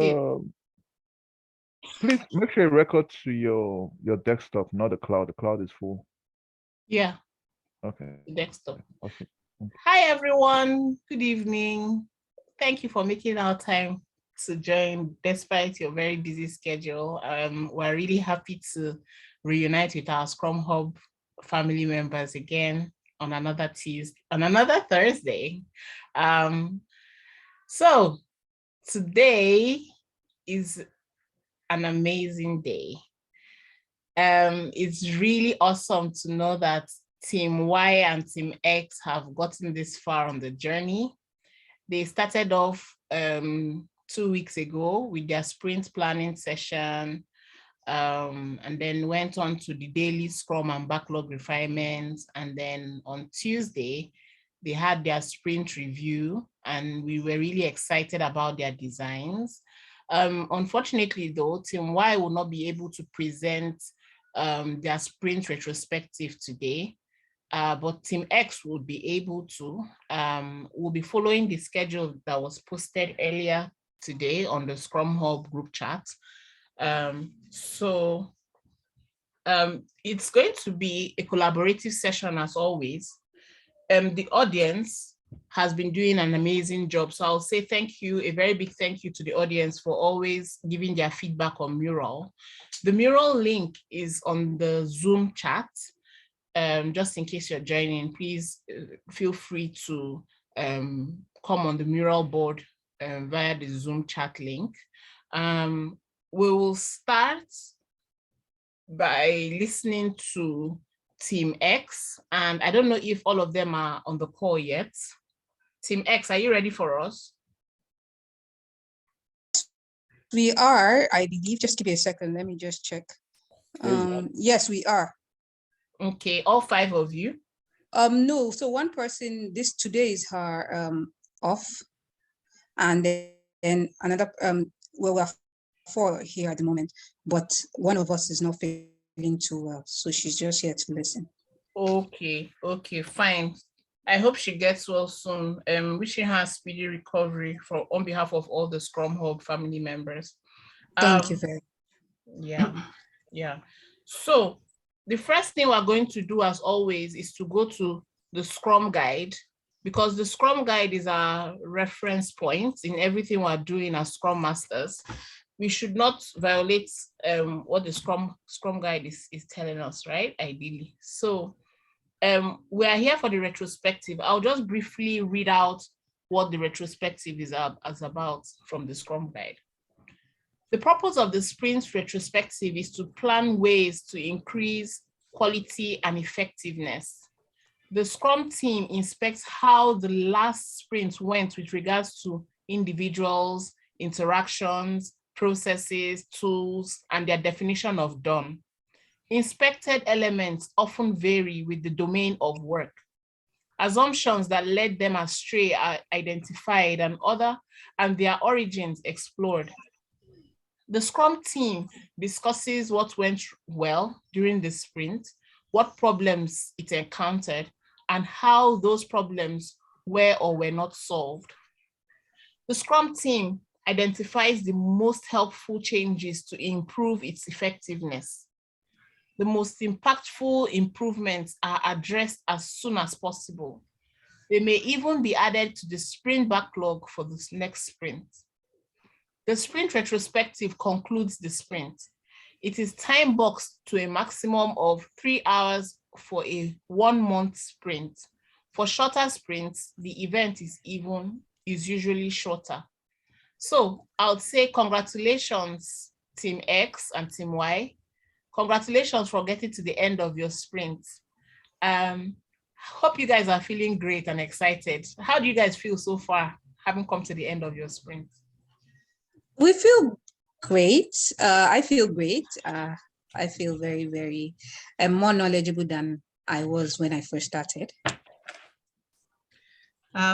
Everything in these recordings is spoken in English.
tip. Please make sure you record to your desktop, not the cloud. The cloud is full. Yeah. Okay. Desktop. Awesome. Hi, everyone. Good evening. Thank you for making our time to join despite your very busy schedule. We're really happy to reunite with our Scrum Hub family members again on another Thursday. So today is an amazing day. It's really awesome to know that Team Y and Team X have gotten this far on the journey. They started off 2 weeks ago with their sprint planning session, and then went on to the daily Scrum and backlog refinements. And then on Tuesday, they had their sprint review, and we were really excited about their designs. Unfortunately, though, Team Y will not be able to present their sprint retrospective today, but Team X will be able to. We'll be following the schedule that was posted earlier today on the Scrum Hub group chat. It's going to be a collaborative session as always. The audience has been doing an amazing job. So I'll say thank you, a very big thank you to the audience for always giving their feedback on Mural. The Mural link is on the Zoom chat. Just in case you're joining, please feel free to come on the Mural board via the Zoom chat link. We will start by listening to Team X, and I don't know if all of them are on the call yet. Team X, are you ready for us? We are, I believe. Just give me a second. Let me just check. Yes, we are. Okay, all 5 of you? No, so one person, today is her off, and then another, well, we're 4 here at the moment, but one of us is not feeling too well, so she's just here to listen. Okay, fine. I hope she gets well soon. Wishing her speedy recovery on behalf of all the Scrum Hub family members. Thank you very much. Yeah. So the first thing we're going to do, as always, is to go to the Scrum Guide, because the Scrum Guide is our reference point in everything we're doing as Scrum Masters. We should not violate what the Scrum Guide is telling us, right? Ideally. So we are here for the retrospective. I'll just briefly read out what the retrospective is about from the Scrum Guide. The purpose of the sprint retrospective is to plan ways to increase quality and effectiveness. The Scrum team inspects how the last sprint went with regards to individuals, interactions, processes, tools, and their definition of done. Inspected elements often vary with the domain of work. Assumptions that led them astray are identified and their origins explored. The Scrum team discusses what went well during the sprint, what problems it encountered, and how those problems were or were not solved. The Scrum team identifies the most helpful changes to improve its effectiveness. The most impactful improvements are addressed as soon as possible. They may even be added to the sprint backlog for this next sprint. The sprint retrospective concludes the sprint. It is time boxed to a maximum of 3 hours for a 1-month sprint. For shorter sprints, the event is usually shorter. So I would say congratulations, Team X and Team Y. Congratulations for getting to the end of your sprint. Hope you guys are feeling great and excited. How do you guys feel so far, having come to the end of your sprint? We feel great. I feel great. I feel very, very more knowledgeable than I was when I first started.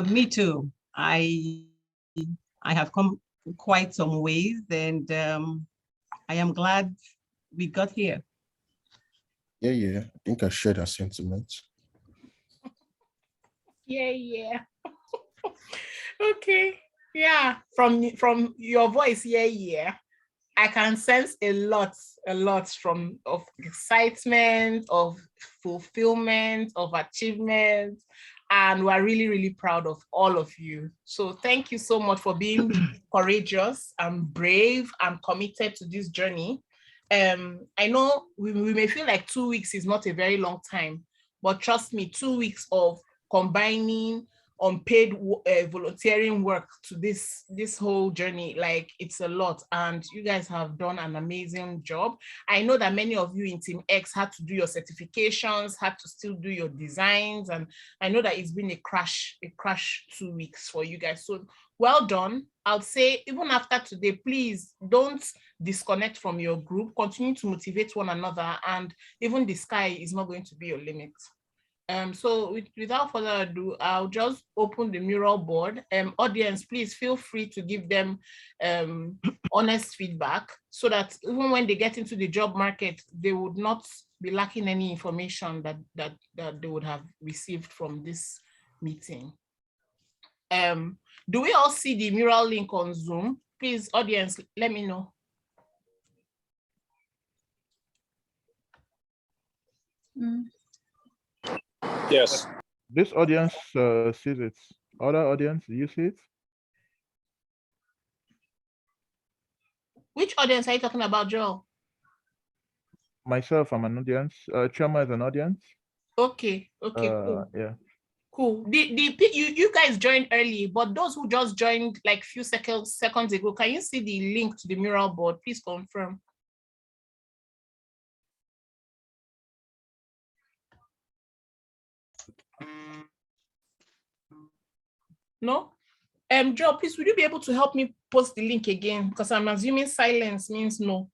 Me too. I have come quite some ways, and I am glad we got here. Yeah. I think I share that sentiment. Yeah. Okay. Yeah, from your voice, yeah. I can sense a lot of excitement, of fulfillment, of achievement, and we're really, really proud of all of you. So thank you so much for being courageous and brave and committed to this journey. I know we may feel like 2 weeks is not a very long time, but trust me, 2 weeks of combining unpaid volunteering work to this whole journey, like it's a lot, and you guys have done an amazing job. I know that many of you in Team X had to do your certifications, had to still do your designs, and I know that it's been a crash 2 weeks for you guys. So well done. I'll say even after today, please don't disconnect from your group, continue to motivate one another, and even the sky is not going to be your limit. So without further ado, I'll just open the mural board. Audience, please feel free to give them honest feedback so that even when they get into the job market, they would not be lacking any information that they would have received from this meeting. Do we all see the mural link on Zoom? Please, audience, let me know. Yes. This audience sees it. Other audience, do you see it? Which audience are you talking about, Joel? Myself, I'm an audience. Chama is an audience. Okay, cool. Yeah. Cool. You guys joined early, but those who just joined like few seconds ago, can you see the link to the mural board? Please confirm. No? Joe, please, would you be able to help me post the link again? Because I'm assuming silence means no.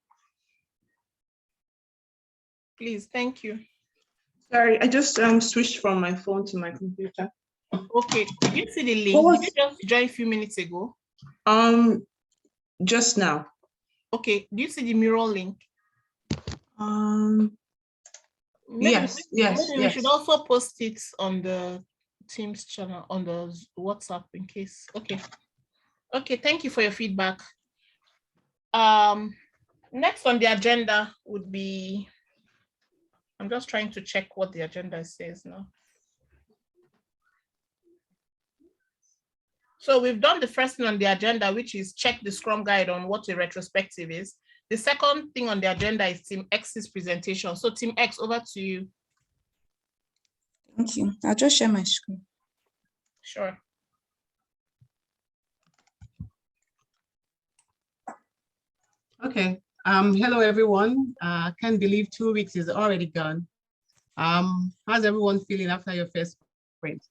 Please, thank you. Sorry, I just switched from my phone to my computer. Okay, did you see the link? Did you just join a few minutes ago? Just now. Okay, do you see the mural link? Maybe we should also post it on the Teams channel, on the WhatsApp in case. Okay, thank you for your feedback. Next on the agenda would be, I'm just trying to check what the agenda says now. So we've done the first thing on the agenda, which is check the Scrum Guide on what a retrospective is. The second thing on the agenda is Team X's presentation. So Team X, over to you. Thank you. I'll just share my screen. Sure. Okay. Hello, everyone. I can't believe 2 weeks is already gone. How's everyone feeling after your first sprint?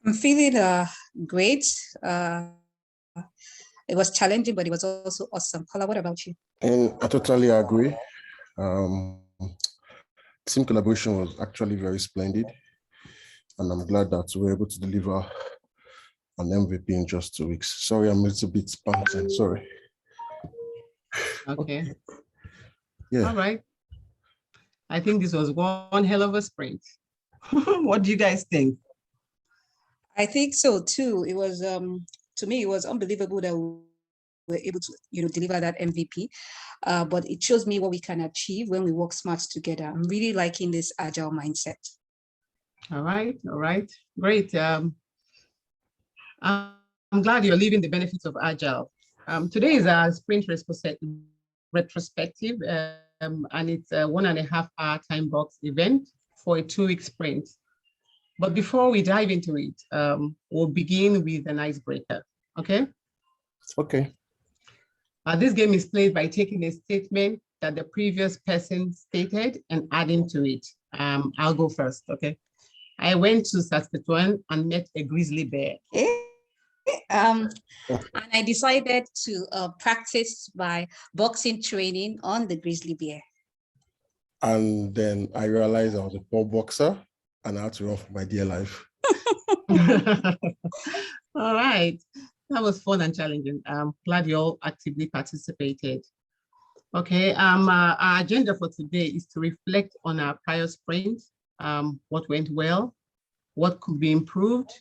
I'm feeling great. It was challenging, but it was also awesome. Paula, what about you? And I totally agree. Team collaboration was actually very splendid. And I'm glad that we were able to deliver an MVP in just 2 weeks. Sorry, I'm a little bit panting, sorry. Okay. Yeah. All right. I think this was one hell of a sprint. What do you guys think? I think so too. It was to me, it was unbelievable that we were able to deliver that MVP. But it shows me what we can achieve when we work smart together. I'm really liking this agile mindset. All right, great. I'm glad you're living the benefits of agile. Today is our sprint retrospective, and it's a 1.5 hour time box event for a 2-week sprint. But before we dive into it, we'll begin with an icebreaker, okay? Okay. This game is played by taking a statement that the previous person stated and adding to it. I'll go first, okay? I went to Saskatchewan and met a grizzly bear. And I decided to practice my boxing training on the grizzly bear. And then I realized I was a poor boxer and I had to run for my dear life. All right. That was fun and challenging. I'm glad you all actively participated. Okay, our agenda for today is to reflect on our prior sprint, what went well, what could be improved,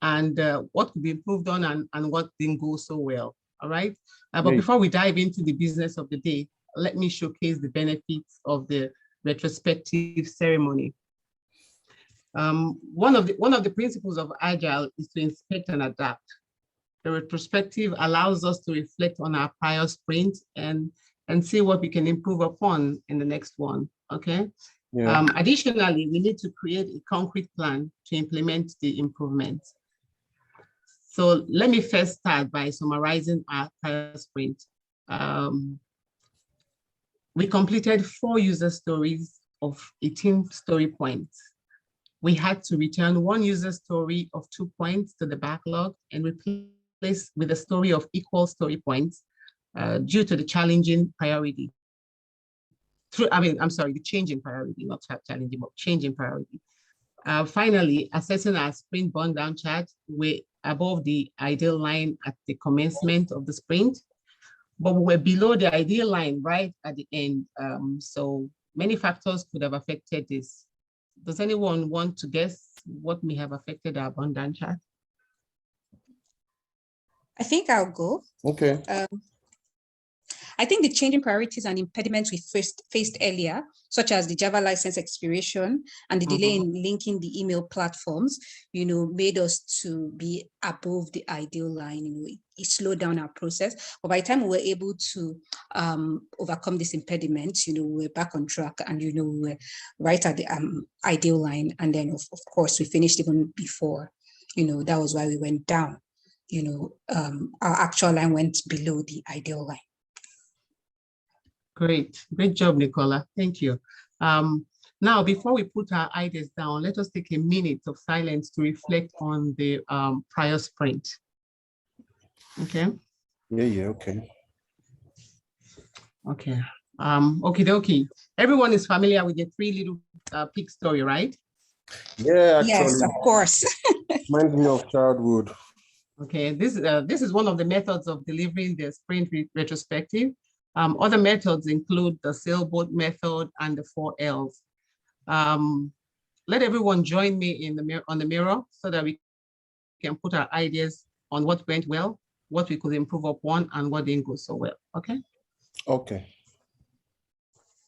and what could be improved on and what didn't go so well. All right. But Yeah. before we dive into the business of the day, let me showcase the benefits of the retrospective ceremony. One of the principles of Agile is to inspect and adapt. The retrospective allows us to reflect on our prior sprint and see what we can improve upon in the next one. Okay. Yeah. Additionally, we need to create a concrete plan to implement the improvements. So let me first start by summarizing our prior sprint. We completed 4 user stories of 18 story points. We had to return 1 user story of 2 points to the backlog and replace with a story of equal story points due to the challenging priority. The change in priority, not challenging, but change in priority. Finally, assessing our sprint burn down chart, we're above the ideal line at the commencement of the sprint, but we were below the ideal line right at the end. So many factors could have affected this. Does anyone want to guess what may have affected our burn down chart? I think I'll go. Okay. I think the changing priorities and impediments we faced earlier, such as the Java license expiration and the delay in linking the email platforms, made us to be above the ideal line. It slowed down our process. But by the time we were able to overcome this impediment, we were back on track and, we were right at the ideal line. And then, of course, we finished even before. That was why we went down. Our actual line went below the ideal line. Great job, Nicola. Thank you. Now, before we put our ideas down, let us take a minute of silence to reflect on the prior sprint. Okay. Yeah, okay. Okay. Okie dokie. Everyone is familiar with the 3 little pig story, right? Yeah, actually. Yes, of course. Reminds me of childhood. Okay, this is one of the methods of delivering the sprint retrospective. Other methods include the sailboat method and the 4 Ls. Let everyone join me on the mirror so that we can put our ideas on what went well, what we could improve upon, and what didn't go so well. Okay. Okay.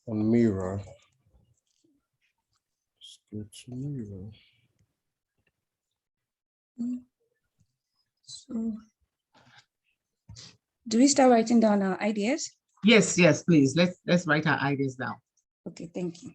On mirror. Let's go to mirror. So, do we start writing down our ideas? Yes, please. Let's write our ideas down. Okay, thank you.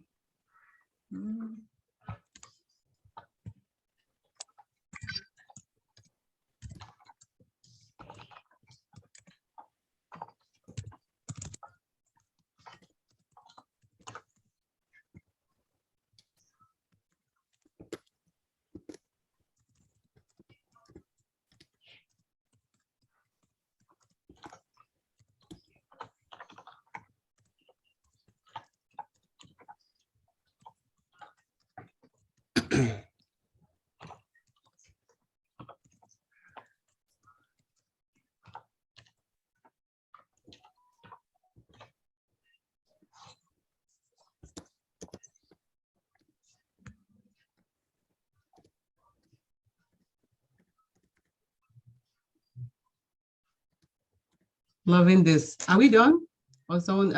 Loving this. Are we done? Or someone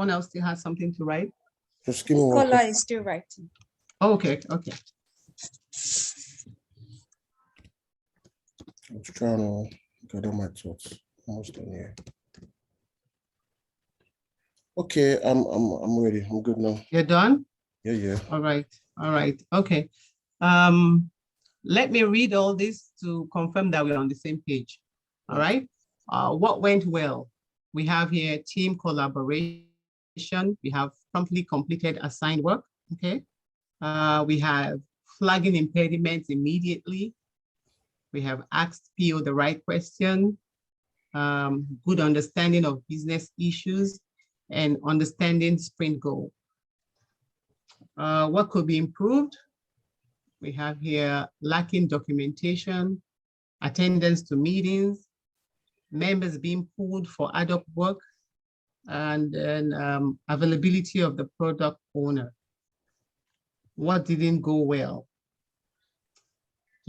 else still has something to write? Just give me one Nicola second. is still writing. Okay. I'm just trying to gather my thoughts. Almost done here. Okay, I'm ready. I'm good now. You're done? Yeah. All right. Okay. Let me read all this to confirm that we're on the same page. All right. What went well? We have here team collaboration. We have promptly completed assigned work. Okay. We have flagging impediments immediately. We have asked PO the right question. Good understanding of business issues and understanding sprint goal. What could be improved? We have here lacking documentation, attendance to meetings, members being pulled for ad hoc work, and then availability of the product owner. What didn't go well?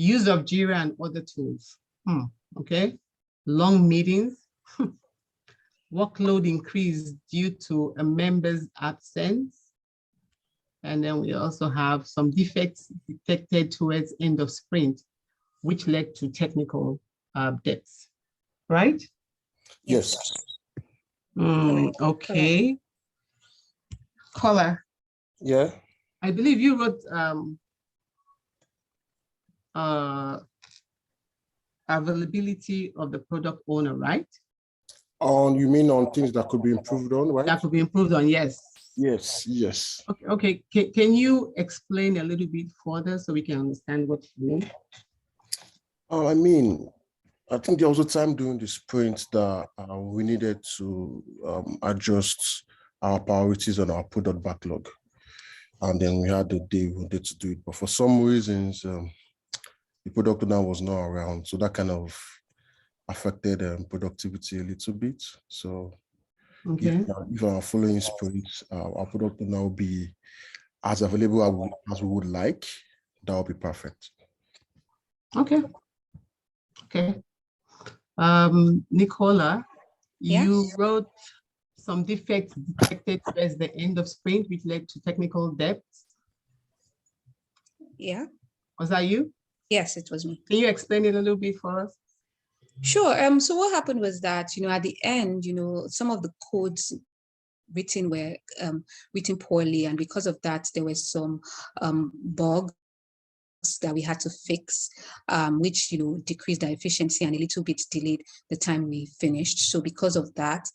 Use of Jira and other tools. Okay. Long meetings. Workload increased due to a member's absence. And then we also have some defects detected towards end of sprint, which led to technical debts, right? Yes. Okay. Caller, Yeah. I believe you wrote availability of the product owner, right? You mean on things that could be improved on, right? That could be improved on, yes. Yes, yes. Okay. Can you explain a little bit further so we can understand what you mean? I mean, I think there was a time during the sprint that we needed to adjust our priorities on our product backlog. And then we had the day we wanted to do it. But for some reasons, the product owner was not around. So that kind of affected productivity a little bit. So Okay. if our following sprint, our product owner will be as available as we would like, that would be perfect. Okay. Nicola, Yeah. you wrote some defects detected towards the end of sprint, which led to technical debt. Yeah. Was that you? Yes, it was me. Can you explain it a little bit for us? Sure. So what happened was that, at the end, some of the codes written were written poorly, and because of that, there were some bugs that we had to fix, which decreased our efficiency and a little bit delayed the time we finished. So because of that,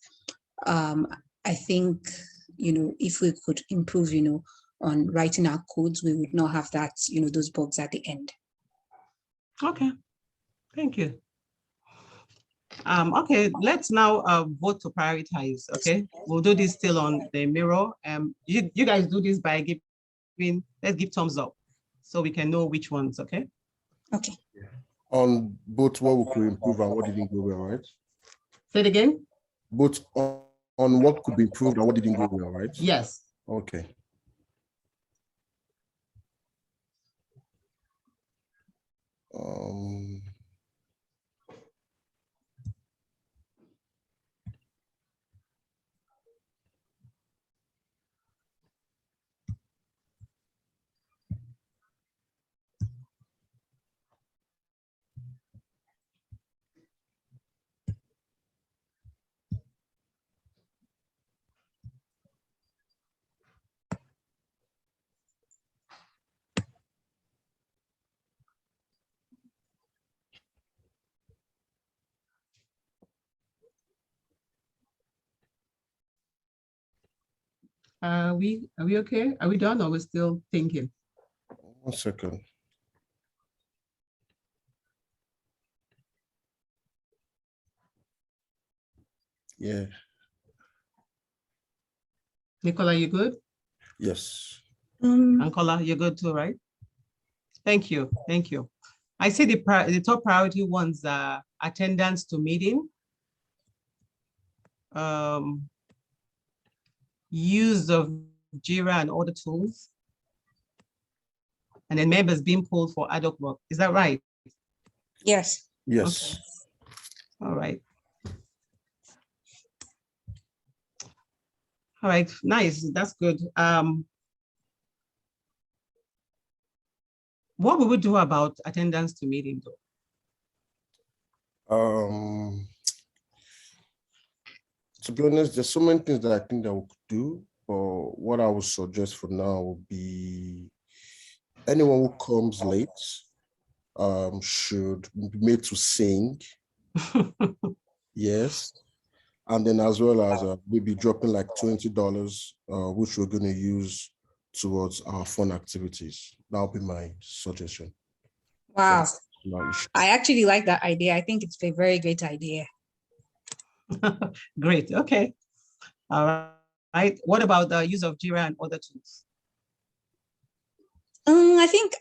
I think if we could improve on writing our codes, we would not have that those bugs at the end. Okay, thank you. Okay, let's now vote to prioritize. Okay, we'll do this still on the mirror. You guys do this by giving, let's give thumbs up so we can know which ones. Okay. Okay. On both what we could improve and what didn't go well, right? Say it again. Both on what could be improved and what didn't go well, right? Yes. Okay. Are we okay? Are we done, or we're still thinking? 1 second. Yeah. Nicola, you good? Yes. Nicola, you're good too, right? Thank you. Thank you. I see the top priority ones are attendance to meeting, use of Jira and other tools, and then members being pulled for ad hoc work. Is that right? Yes. Yes. Okay. All right. All right, nice. That's good. What will we do about attendance to meeting though? To be honest, there's so many things that I think that we could do, but what I would suggest for now would be anyone who comes late should be made to sing. Yes. And then as well as maybe dropping like $20, which we're going to use towards our fun activities. That'll be my suggestion. Wow. I actually like that idea. I think it's a very great idea. Great. Okay. All right. What about the use of Jira and other tools? I think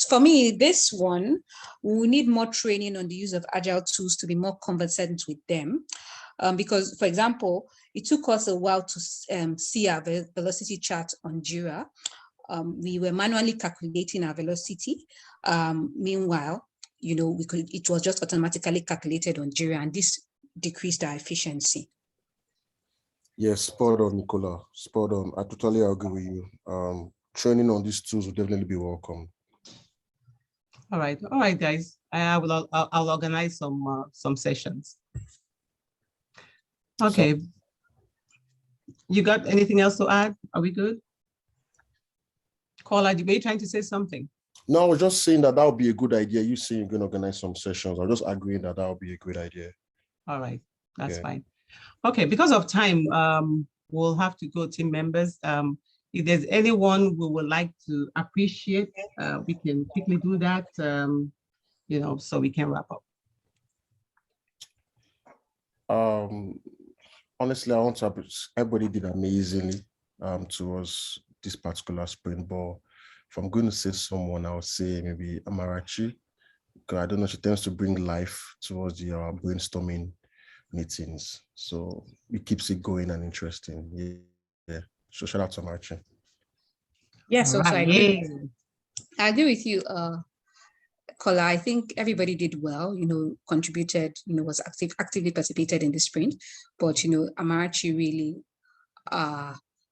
for me, this one, we need more training on the use of agile tools to be more conversant with them. Because, for example, it took us a while to see our velocity chart on Jira. We were manually calculating our velocity. Meanwhile, it was just automatically calculated on Jira, and this decreased our efficiency. Yes, spot on, Nicola. Spot on. I totally agree with you. Training on these tools will definitely be welcome. All right, guys. I'll organize some sessions. Okay. You got anything else to add? Are we good? Caller, were you trying to say something? No, I was just saying that would be a good idea. You saying you're going to organize some sessions. I'm just agreeing that would be a good idea. All right, that's fine. Okay, because of time, we'll have to go, team members. If there's anyone who would like to appreciate, we can quickly do that, so we can wrap up. Honestly, I want to everybody did amazingly towards this particular sprint, but if I'm going to say someone, I would say maybe Amarachi, because I don't know, she tends to bring life towards the brainstorming meetings. So it keeps it going and interesting. Yeah. So shout out to Amarachi. Yes, also I agree with you, Kola. I think everybody did well, contributed, was actively participated in the sprint. But, Amarachi really,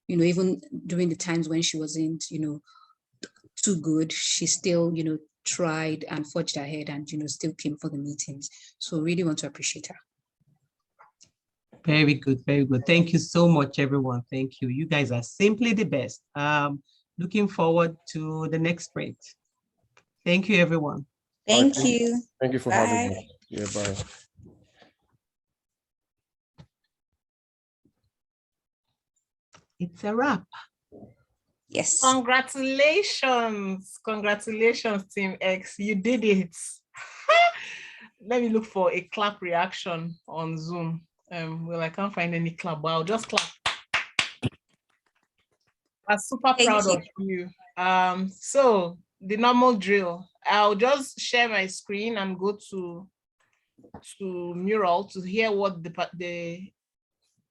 even during the times when she wasn't, too good, she still, tried and forged ahead and, still came for the meetings. So really want to appreciate her. Very good, very good. Thank you so much, everyone. Thank you. You guys are simply the best. Looking forward to the next sprint. Thank you, everyone. Thank you. Thank you for having me. Yeah, bye. It's a wrap. Yes. Congratulations. Congratulations, Team X. You did it. Let me look for a clap reaction on Zoom. Well, I can't find any clap, but I'll just clap. I'm super proud of you. So the normal drill, I'll just share my screen and go to Mural to hear what there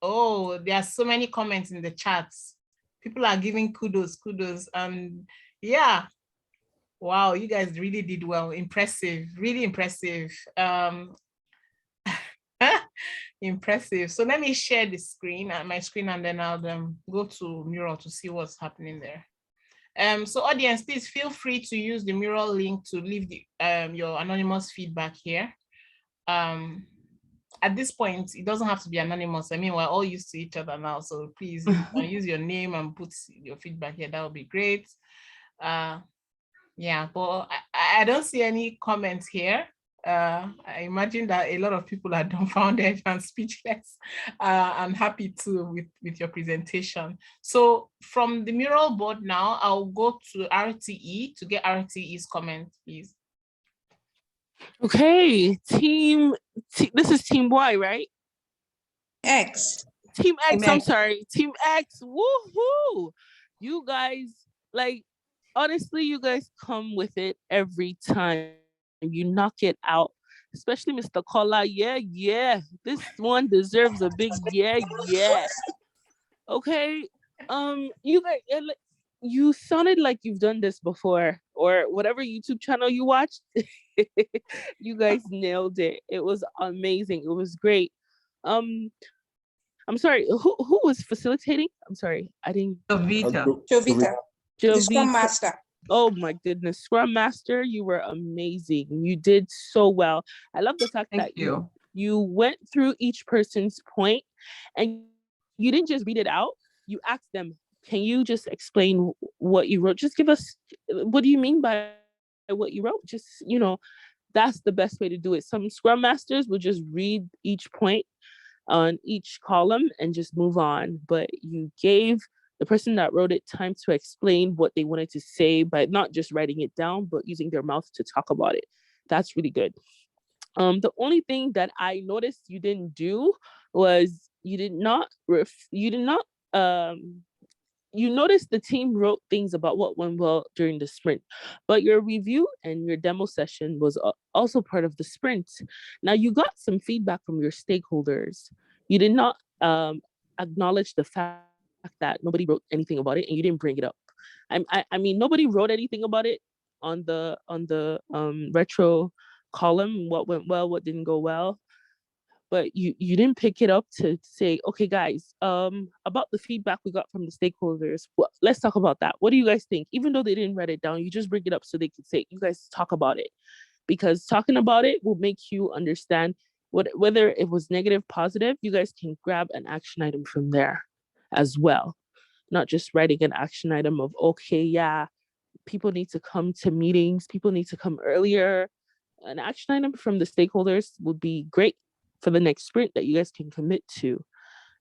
are so many comments in the chats. People are giving kudos, and yeah, wow, you guys really did well. Impressive, really impressive. Impressive. So let me share the screen, my screen, and then I'll go to Mural to see what's happening there. So audience, please feel free to use the Mural link to leave your anonymous feedback here. At this point, it doesn't have to be anonymous. I mean, we're all used to each other now, so please use your name and put your feedback here. That would be great. Yeah, but I don't see any comments here. I imagine that a lot of people are dumbfounded and speechless. I'm happy too with your presentation. So from the Mural board now, I'll go to RTE to get RTE's comment, please. Okay, this is Team Y, right? X. Team X, I'm sorry. Team X, woohoo! You guys, honestly, you guys come with it every time. You knock it out, especially Mr. Kola. Yeah. This one deserves a big yeah. Okay, you guys, you sounded like you've done this before, or whatever YouTube channel you watched. You guys nailed it. It was amazing. It was great. I'm sorry, who was facilitating? I'm sorry, I didn't. Jovita. The Scrum Master. Oh my goodness, Scrum Master, you were amazing. You did so well. I love the fact that you went through each person's point and you didn't just read it out. You asked them, can you just explain what you wrote? Just give us, what do you mean by what you wrote? Just, that's the best way to do it. Some Scrum Masters will just read each point on each column and just move on. But you gave the person that wrote it time to explain what they wanted to say by not just writing it down, but using their mouth to talk about it. That's really good. The only thing that I noticed you didn't do was you noticed the team wrote things about what went well during the sprint, but your review and your demo session was also part of the sprint. Now you got some feedback from your stakeholders. You did not acknowledge the fact that nobody wrote anything about it and you didn't bring it up. I mean, nobody wrote anything about it on the retro column, what went well, what didn't go well. But you didn't pick it up to say, okay, guys, about the feedback we got from the stakeholders, let's talk about that. What do you guys think? Even though they didn't write it down, you just bring it up so they can say, you guys talk about it. Because talking about it will make you understand whether it was negative, positive. You guys can grab an action item from there as well. Not just writing an action item of, okay, yeah, people need to come to meetings, people need to come earlier. An action item from the stakeholders would be great for the next sprint that you guys can commit to.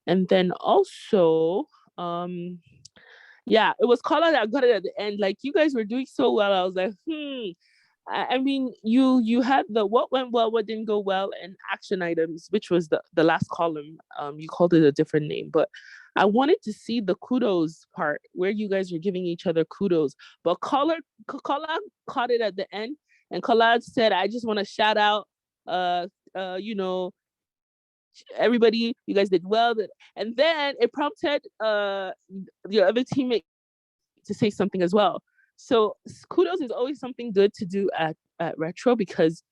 And then also, yeah, it was Carla that got it at the end. Like, you guys were doing so well. I was like, I mean, you had the what went well, what didn't go well, and action items, which was the last column. You called it a different name, but I wanted to see the kudos part where you guys were giving each other kudos. But Carla caught it at the end, and Carla said, "I just want to shout out, you know, everybody. You guys did well." And then it prompted your other teammate to say something as well. So kudos is always something good to do at Retro, because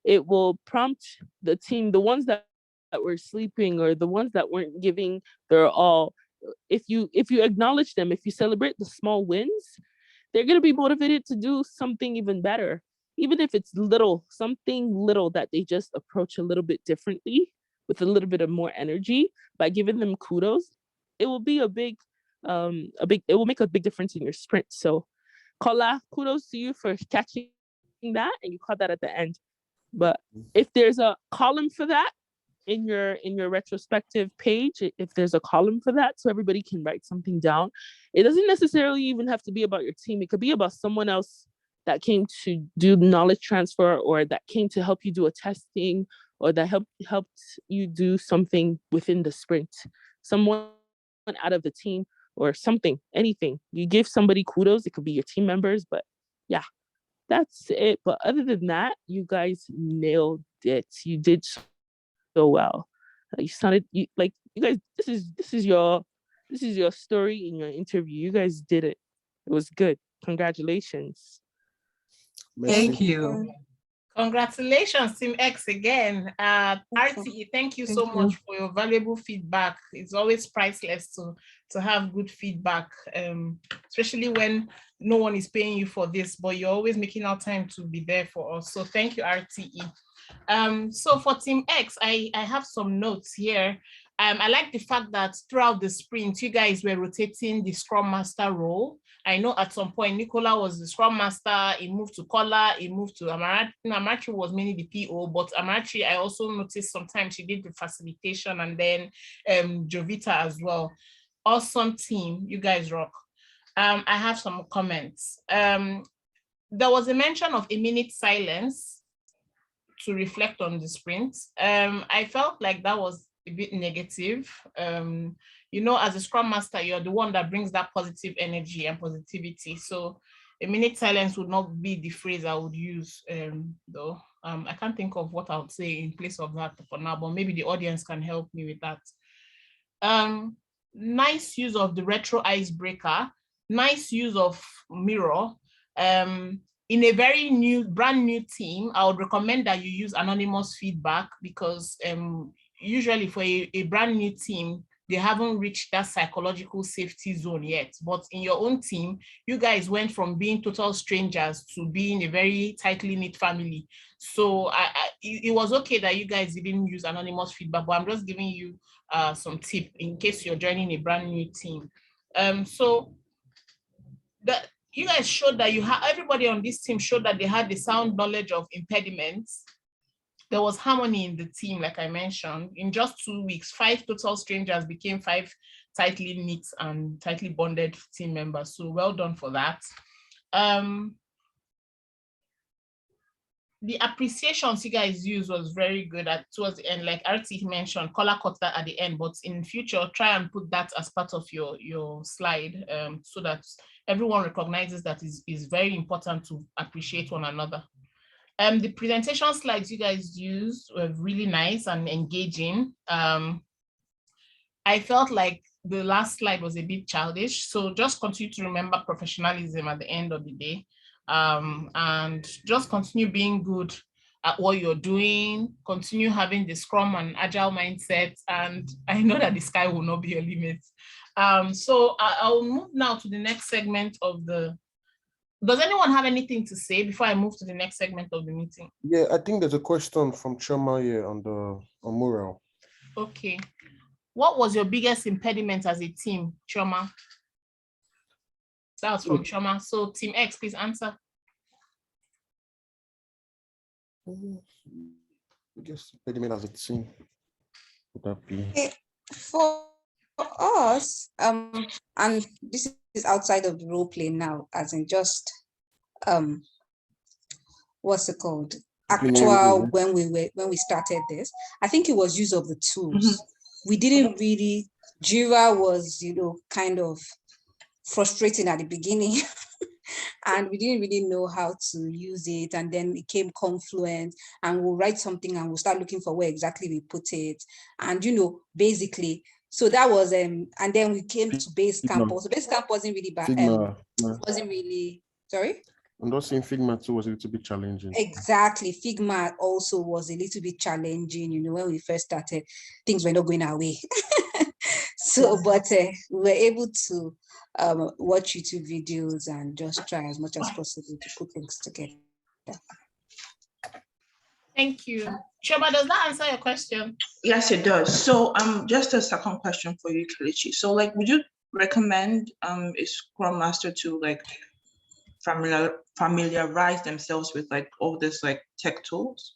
it will prompt the team, the ones that were sleeping or the ones that weren't giving their all. If you acknowledge them, if you celebrate the small wins, they're going to be motivated to do something even better. Even if it's something little that they just approach a little bit differently with a little bit of more energy. By giving them kudos, it will be it will make a big difference in your sprint. So Kola, kudos to you for catching that, and you caught that at the end. But if there's a column for that in your retrospective page, if there's a column for that so everybody can write something down, it doesn't necessarily even have to be about your team. It could be about someone else that came to do knowledge transfer, or that came to help you do a testing, or that helped you do something within the sprint. Someone out of the team or something, anything. You give somebody kudos, it could be your team members, but yeah, that's it. But other than that, you guys nailed it. You did so well. You sounded you guys, this is your story in your interview. You guys did it. It was good. Congratulations. Thank you. Congratulations, Team X again. RTE, thank you so much for your valuable feedback. It's always priceless to have good feedback, especially when no one is paying you for this, but you're always making out time to be there for us. So thank you, RTE. So for Team X, I have some notes here. I like the fact that throughout the sprint, you guys were rotating the Scrum Master role. I know at some point, Nicola was the Scrum Master, he moved to Kola, he moved to Amarachi. Amarachi was mainly the PO, but Amarachi, I also noticed sometimes she did the facilitation, and then Jovita as well. Awesome team, you guys rock. I have some comments. There was a mention of a minute silence to reflect on the sprint. I felt like that was a bit negative. You know, as a Scrum Master, you're the one that brings that positive energy and positivity. So a minute silence would not be the phrase I would use, though. I can't think of what I would say in place of that for now, but maybe the audience can help me with that. Nice use of the retro icebreaker, nice use of mirror. In a very brand new team, I would recommend that you use anonymous feedback, because usually for a brand new team, they haven't reached that psychological safety zone yet. But in your own team, you guys went from being total strangers to being a very tightly knit family. So it was okay that you guys didn't use anonymous feedback, but I'm just giving you some tip in case you're joining a brand new team. So you guys showed that everybody on this team showed that they had the sound knowledge of impediments. There was harmony in the team, like I mentioned. In just 2 weeks, 5 total strangers became 5 tightly knit and tightly bonded team members. So well done for that. The appreciations you guys used was very good towards the end. Like RT mentioned, color cut that at the end, but in future, try and put that as part of your slide, so that everyone recognizes that is very important to appreciate one another. The presentation slides you guys used were really nice and engaging. I felt like the last slide was a bit childish, so just continue to remember professionalism at the end of the day, and just continue being good at what you're doing, continue having the Scrum and Agile mindset, and I know that the sky will not be your limit. So I'll move now to the next segment of the. Does anyone have anything to say before I move to the next segment of the meeting? Yeah, I think there's a question from Choma here on morale. Okay. What was your biggest impediment as a team, Choma? That was from Choma. So Team X, please answer. Biggest impediment as a team. Would that be? For us, and this is outside of the role play now, as in just what's it called? Actual when we started this. I think it was use of the tools. We didn't really, Jira was, kind of frustrating at the beginning. And we didn't really know how to use it. And then it came Confluent, and we'll write something and we'll start looking for where exactly we put it. And, basically, so that was, and then we came to Basecamp. Also, Basecamp wasn't really bad. Wasn't really, sorry? I'm not saying Figma too was a little bit challenging. Exactly. Figma also was a little bit challenging, when we first started, things were not going our way. So, but we were able to watch YouTube videos and just try as much as possible to put things together. Thank you. Shoba, does that answer your question? Yes, it does. So just a second question for you, Kelechi. So would you recommend a Scrum Master to familiarize themselves with all this tech tools?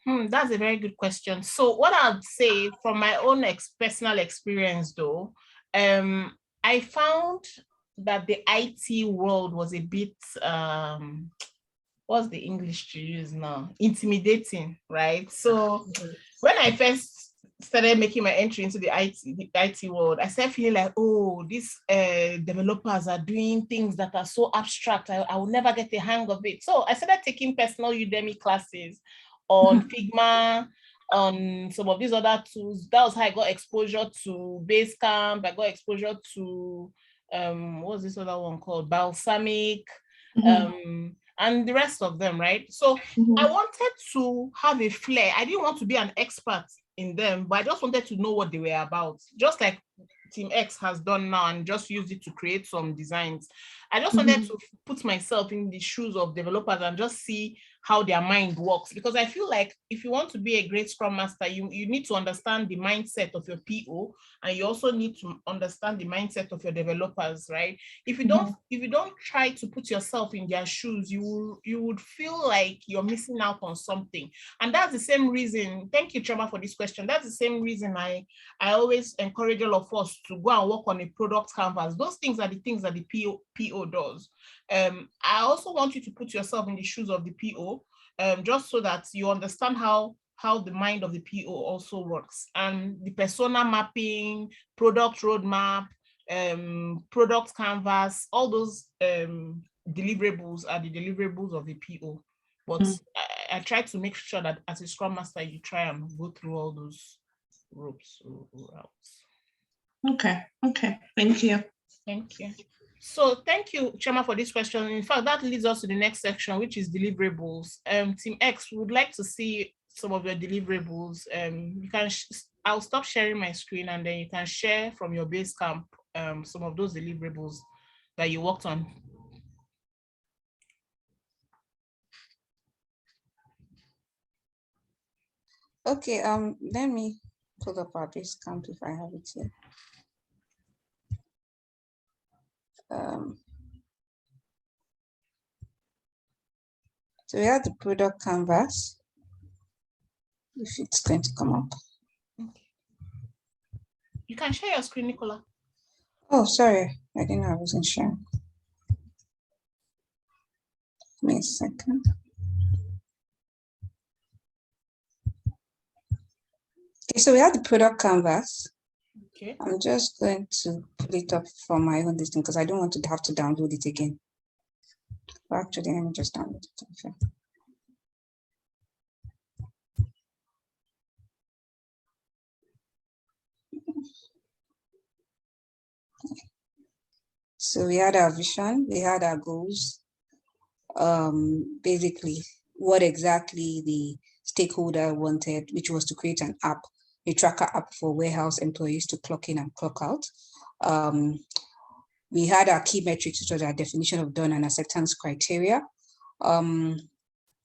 That's a very good question. So what I'd say from my own personal experience though, I found that the IT world was a bit, what's the English to use now? Intimidating, right? So when I first started making my entry into the IT world, I started feeling like, oh, these developers are doing things that are so abstract. I will never get the hang of it. So I started taking personal Udemy classes on Figma, on some of these other tools. That was how I got exposure to Basecamp. I got exposure to, what's this other one called? Balsamic, and the rest of them, right? So I wanted to have a flair. I didn't want to be an expert in them, but I just wanted to know what they were about. Just like Team X has done now and just used it to create some designs. I just wanted to put myself in the shoes of developers and just see how their mind works. Because I feel like if you want to be a great Scrum Master, you need to understand the mindset of your PO, and you also need to understand the mindset of your developers, right? If you don't try to put yourself in their shoes, you would feel like you're missing out on something. And that's the same reason, thank you, Choma, for this question. That's the same reason I always encourage all of us to go and work on a product canvas. Those things are the things that the PO does. I also want you to put yourself in the shoes of the PO, just so that you understand how the mind of the PO also works. And the persona mapping, product roadmap, product canvas, all those deliverables are the deliverables of the PO. But I try to make sure that as a Scrum Master, you try and go through all those ropes or routes. Okay, thank you. Thank you. So thank you, Chama, for this question. In fact, that leads us to the next section, which is deliverables. Team X, we would like to see some of your deliverables. You can, I'll stop sharing my screen, and then you can share from your Basecamp some of those deliverables that you worked on. Okay, let me pull up our Basecamp if I have it here. So we have the product canvas, if it's going to come up. Okay. You can share your screen, Nicola. Oh, sorry, I didn't know I wasn't sharing. Give me a second. Okay, so we have the product canvas. Okay. I'm just going to pull it up from my own listing because I don't want to have to download it again. Well, actually, let me just download it. Okay. So we had our vision, we had our goals. Basically, what exactly the stakeholder wanted, which was to create an app, a tracker app for warehouse employees to clock in and clock out. We had our key metrics, which was our definition of done and acceptance criteria.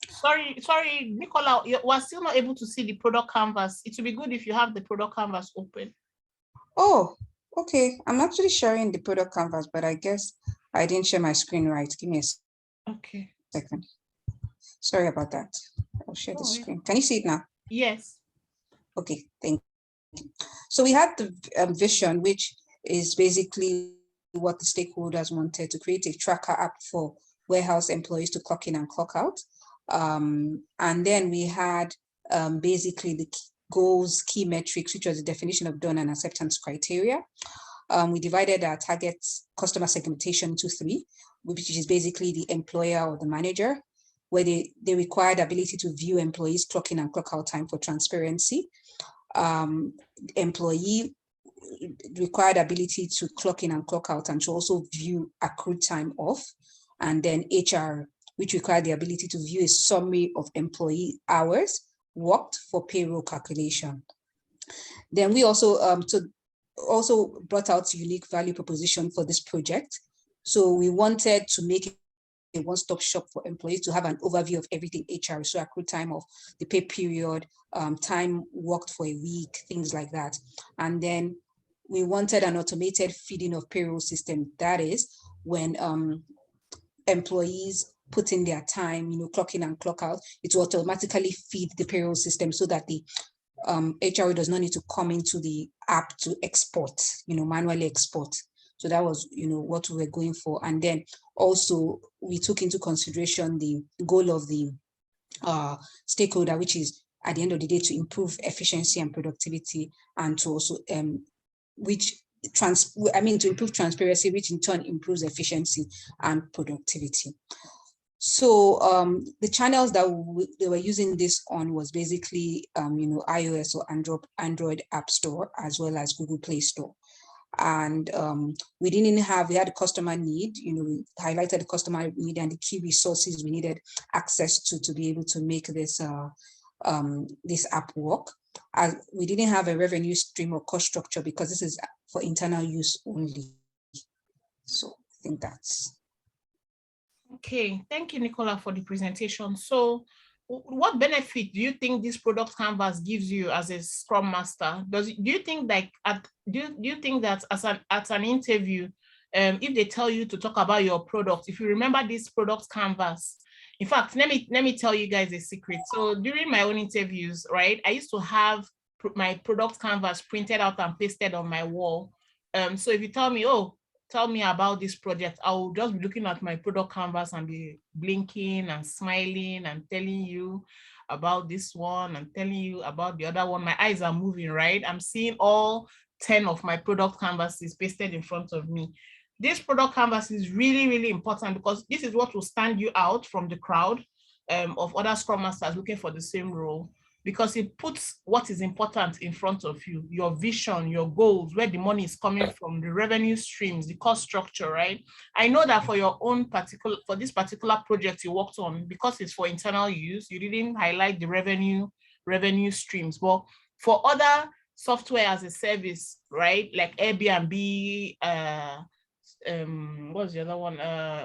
Sorry, Nicola, we're still not able to see the product canvas. It would be good if you have the product canvas open. Oh, okay. I'm actually sharing the product canvas, but I guess I didn't share my screen right. Give me a second. Sorry about that. I'll share the screen. Can you see it now? Yes. Okay, thank you. So we had the vision, which is basically what the stakeholders wanted, to create a tracker app for warehouse employees to clock in and clock out. And then we had basically the goals, key metrics, which was the definition of done and acceptance criteria. We divided our target customer segmentation into 3, which is basically the employer or the manager, where they required ability to view employees clock in and clock out time for transparency. Employee required ability to clock in and clock out and to also view accrued time off. And then HR, which required the ability to view a summary of employee hours worked for payroll calculation. Then we also brought out unique value proposition for this project. So we wanted to make a one-stop shop for employees to have an overview of everything HR, so accrued time of the pay period, time worked for a week, things like that. And then we wanted an automated feeding of payroll system. That is when employees put in their time, clock in and clock out, it will automatically feed the payroll system so that the HR does not need to come into the app to export, manually export. So that was, what we were going for. And then also we took into consideration the goal of the stakeholder, which is at the end of the day to improve efficiency and productivity, and to also to improve transparency, which in turn improves efficiency and productivity. So the channels that they were using this on was basically iOS or Android App Store, as well as Google Play Store. And we had a customer need, we highlighted the customer need and the key resources we needed access to be able to make this this app work. We didn't have a revenue stream or cost structure because this is for internal use only. So I think that's. Okay, thank you, Nicola, for the presentation. So what benefit do you think this product canvas gives you as a Scrum Master? Do you think that at an interview, if they tell you to talk about your product, if you remember this product canvas, in fact, let me tell you guys a secret. So during my own interviews, right, I used to have my product canvas printed out and pasted on my wall. So if you tell me, oh, tell me about this project, I will just be looking at my product canvas and be blinking and smiling and telling you about this one and telling you about the other one. My eyes are moving, right? I'm seeing all 10 of my product canvases pasted in front of me. This product canvas is really, really important because this is what will stand you out from the crowd of other Scrum Masters looking for the same role, because it puts what is important in front of you, your vision, your goals, where the money is coming from, the revenue streams, the cost structure, right? I know that for this particular project you worked on, because it's for internal use, you didn't highlight the revenue streams, but for other software as a service, right? Like Airbnb, what's the other one?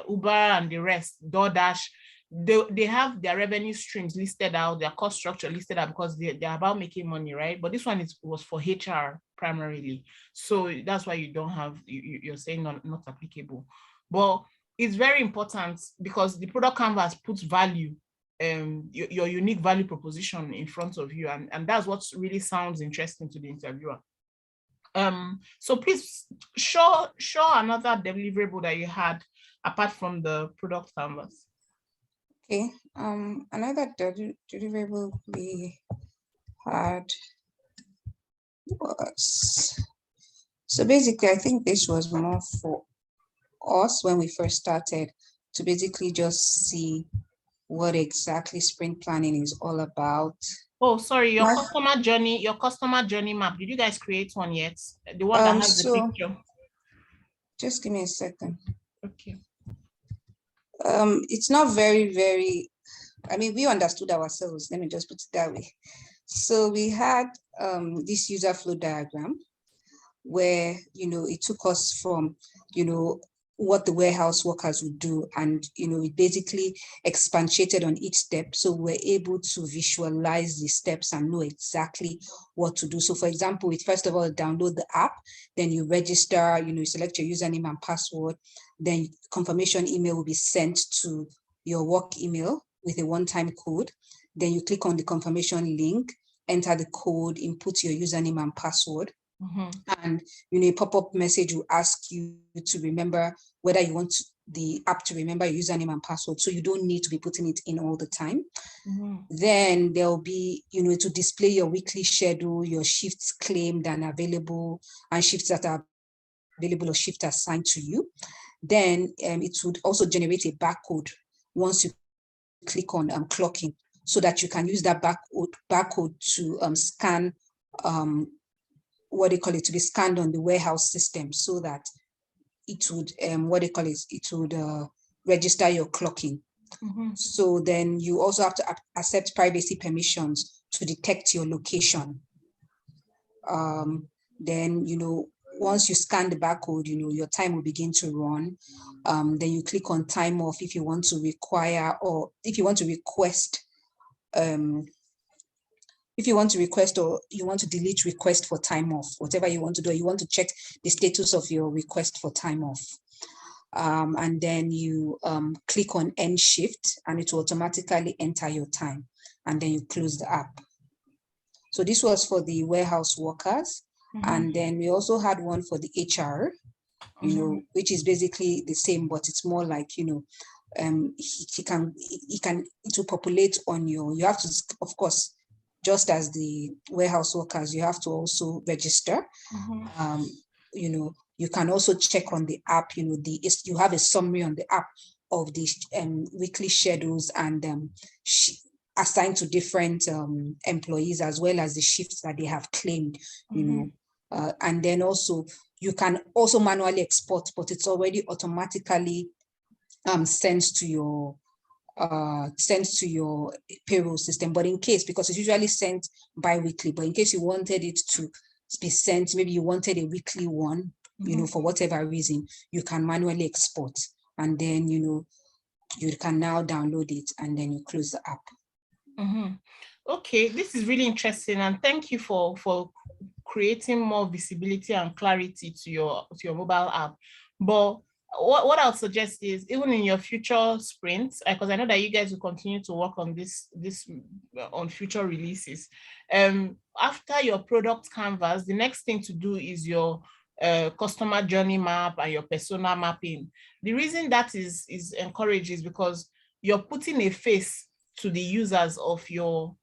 Uber and the rest, DoorDash. They have their revenue streams listed out, their cost structure listed out, because they're about making money, right? But this one was for HR primarily. So that's why you don't have, you're saying not applicable. But it's very important because the product canvas puts value, your unique value proposition in front of you. And that's what really sounds interesting to the interviewer. So please show another deliverable that you had apart from the product canvas. Okay, another deliverable we had was, so basically, I think this was more for us when we first started to basically just see what exactly sprint planning is all about. Oh, sorry, your customer journey map. Did you guys create one yet? The one that has the picture. Just give me a second. Okay. It's not very, very I mean, we understood ourselves. Let me just put it that way. So we had this user flow diagram where, it took us from, what the warehouse workers would do. And, it basically expatiated on each step. So we're able to visualize the steps and know exactly what to do. So for example, we first of all download the app, then you register, you select your username and password, then confirmation email will be sent to your work email with a one-time code. Then you click on the confirmation link, enter the code, input your username and password. And a pop-up message will ask you to remember whether you want the app to remember your username and password, so you don't need to be putting it in all the time. Then there'll be, to display your weekly schedule, your shifts claimed and available, and shifts that are available or shift assigned to you. Then it would also generate a barcode once you click on clocking, so that you can use that barcode to scan to be scanned on the warehouse system, so that it would it would register your clocking. So then you also have to accept privacy permissions to detect your location. Then once you scan the barcode, your time will begin to run. Then you click on time off if you want to require, or if you want to request if you want to request, or you want to delete request for time off, whatever you want to do, you want to check the status of your request for time off. And then you click on end shift, and it will automatically enter your time, and then you close the app. So this was for the warehouse workers. And then we also had one for the HR, which is basically the same, but it's more like, it will populate on you have to, of course, just as the warehouse workers, you have to also register. You can also check on the app, you have a summary on the app of the weekly schedules, and assigned to different employees, as well as the shifts that they have claimed, and then also you can also manually export, but it's already automatically sent to your payroll system. But in case, because it's usually sent bi-weekly, but in case you wanted it to be sent, maybe you wanted a weekly one, for whatever reason, you can manually export, and then you can now download it, and then you close the app. Okay, this is really interesting, and thank you for creating more visibility and clarity to your mobile app. But what I'll suggest is, even in your future sprints, because I know that you guys will continue to work on this on future releases. After your product canvas, the next thing to do is your customer journey map and your persona mapping. The reason that is encouraged is because you're putting a face to the users of your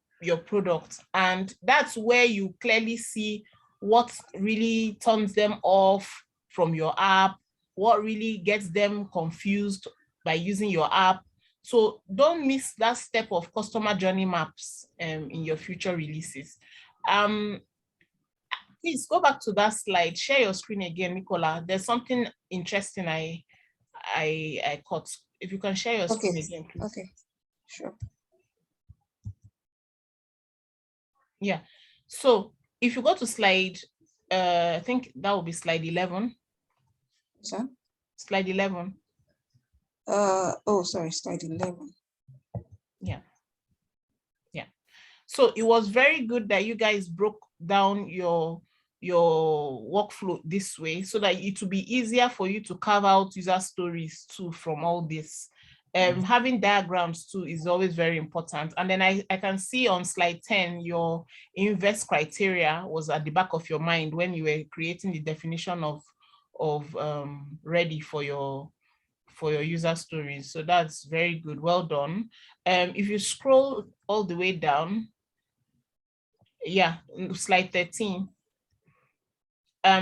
product, and that's where you clearly see what really turns them off from your app, what really gets them confused by using your app. So don't miss that step of customer journey maps in your future releases. Please go back to that slide, share your screen again, Nicola. There's something interesting I caught. If you can share your screen again, please. Okay, sure. Yeah, so if you go to slide, I think that will be slide 11. Sorry? Slide 11. Sorry, slide 11. Yeah. So it was very good that you guys broke down your workflow this way, so that it will be easier for you to carve out user stories too from all this. Having diagrams too is always very important. And then I can see on slide 10, your invest criteria was at the back of your mind when you were creating the definition of ready for your user stories. So that's very good. Well done. If you scroll all the way down, yeah, slide 13.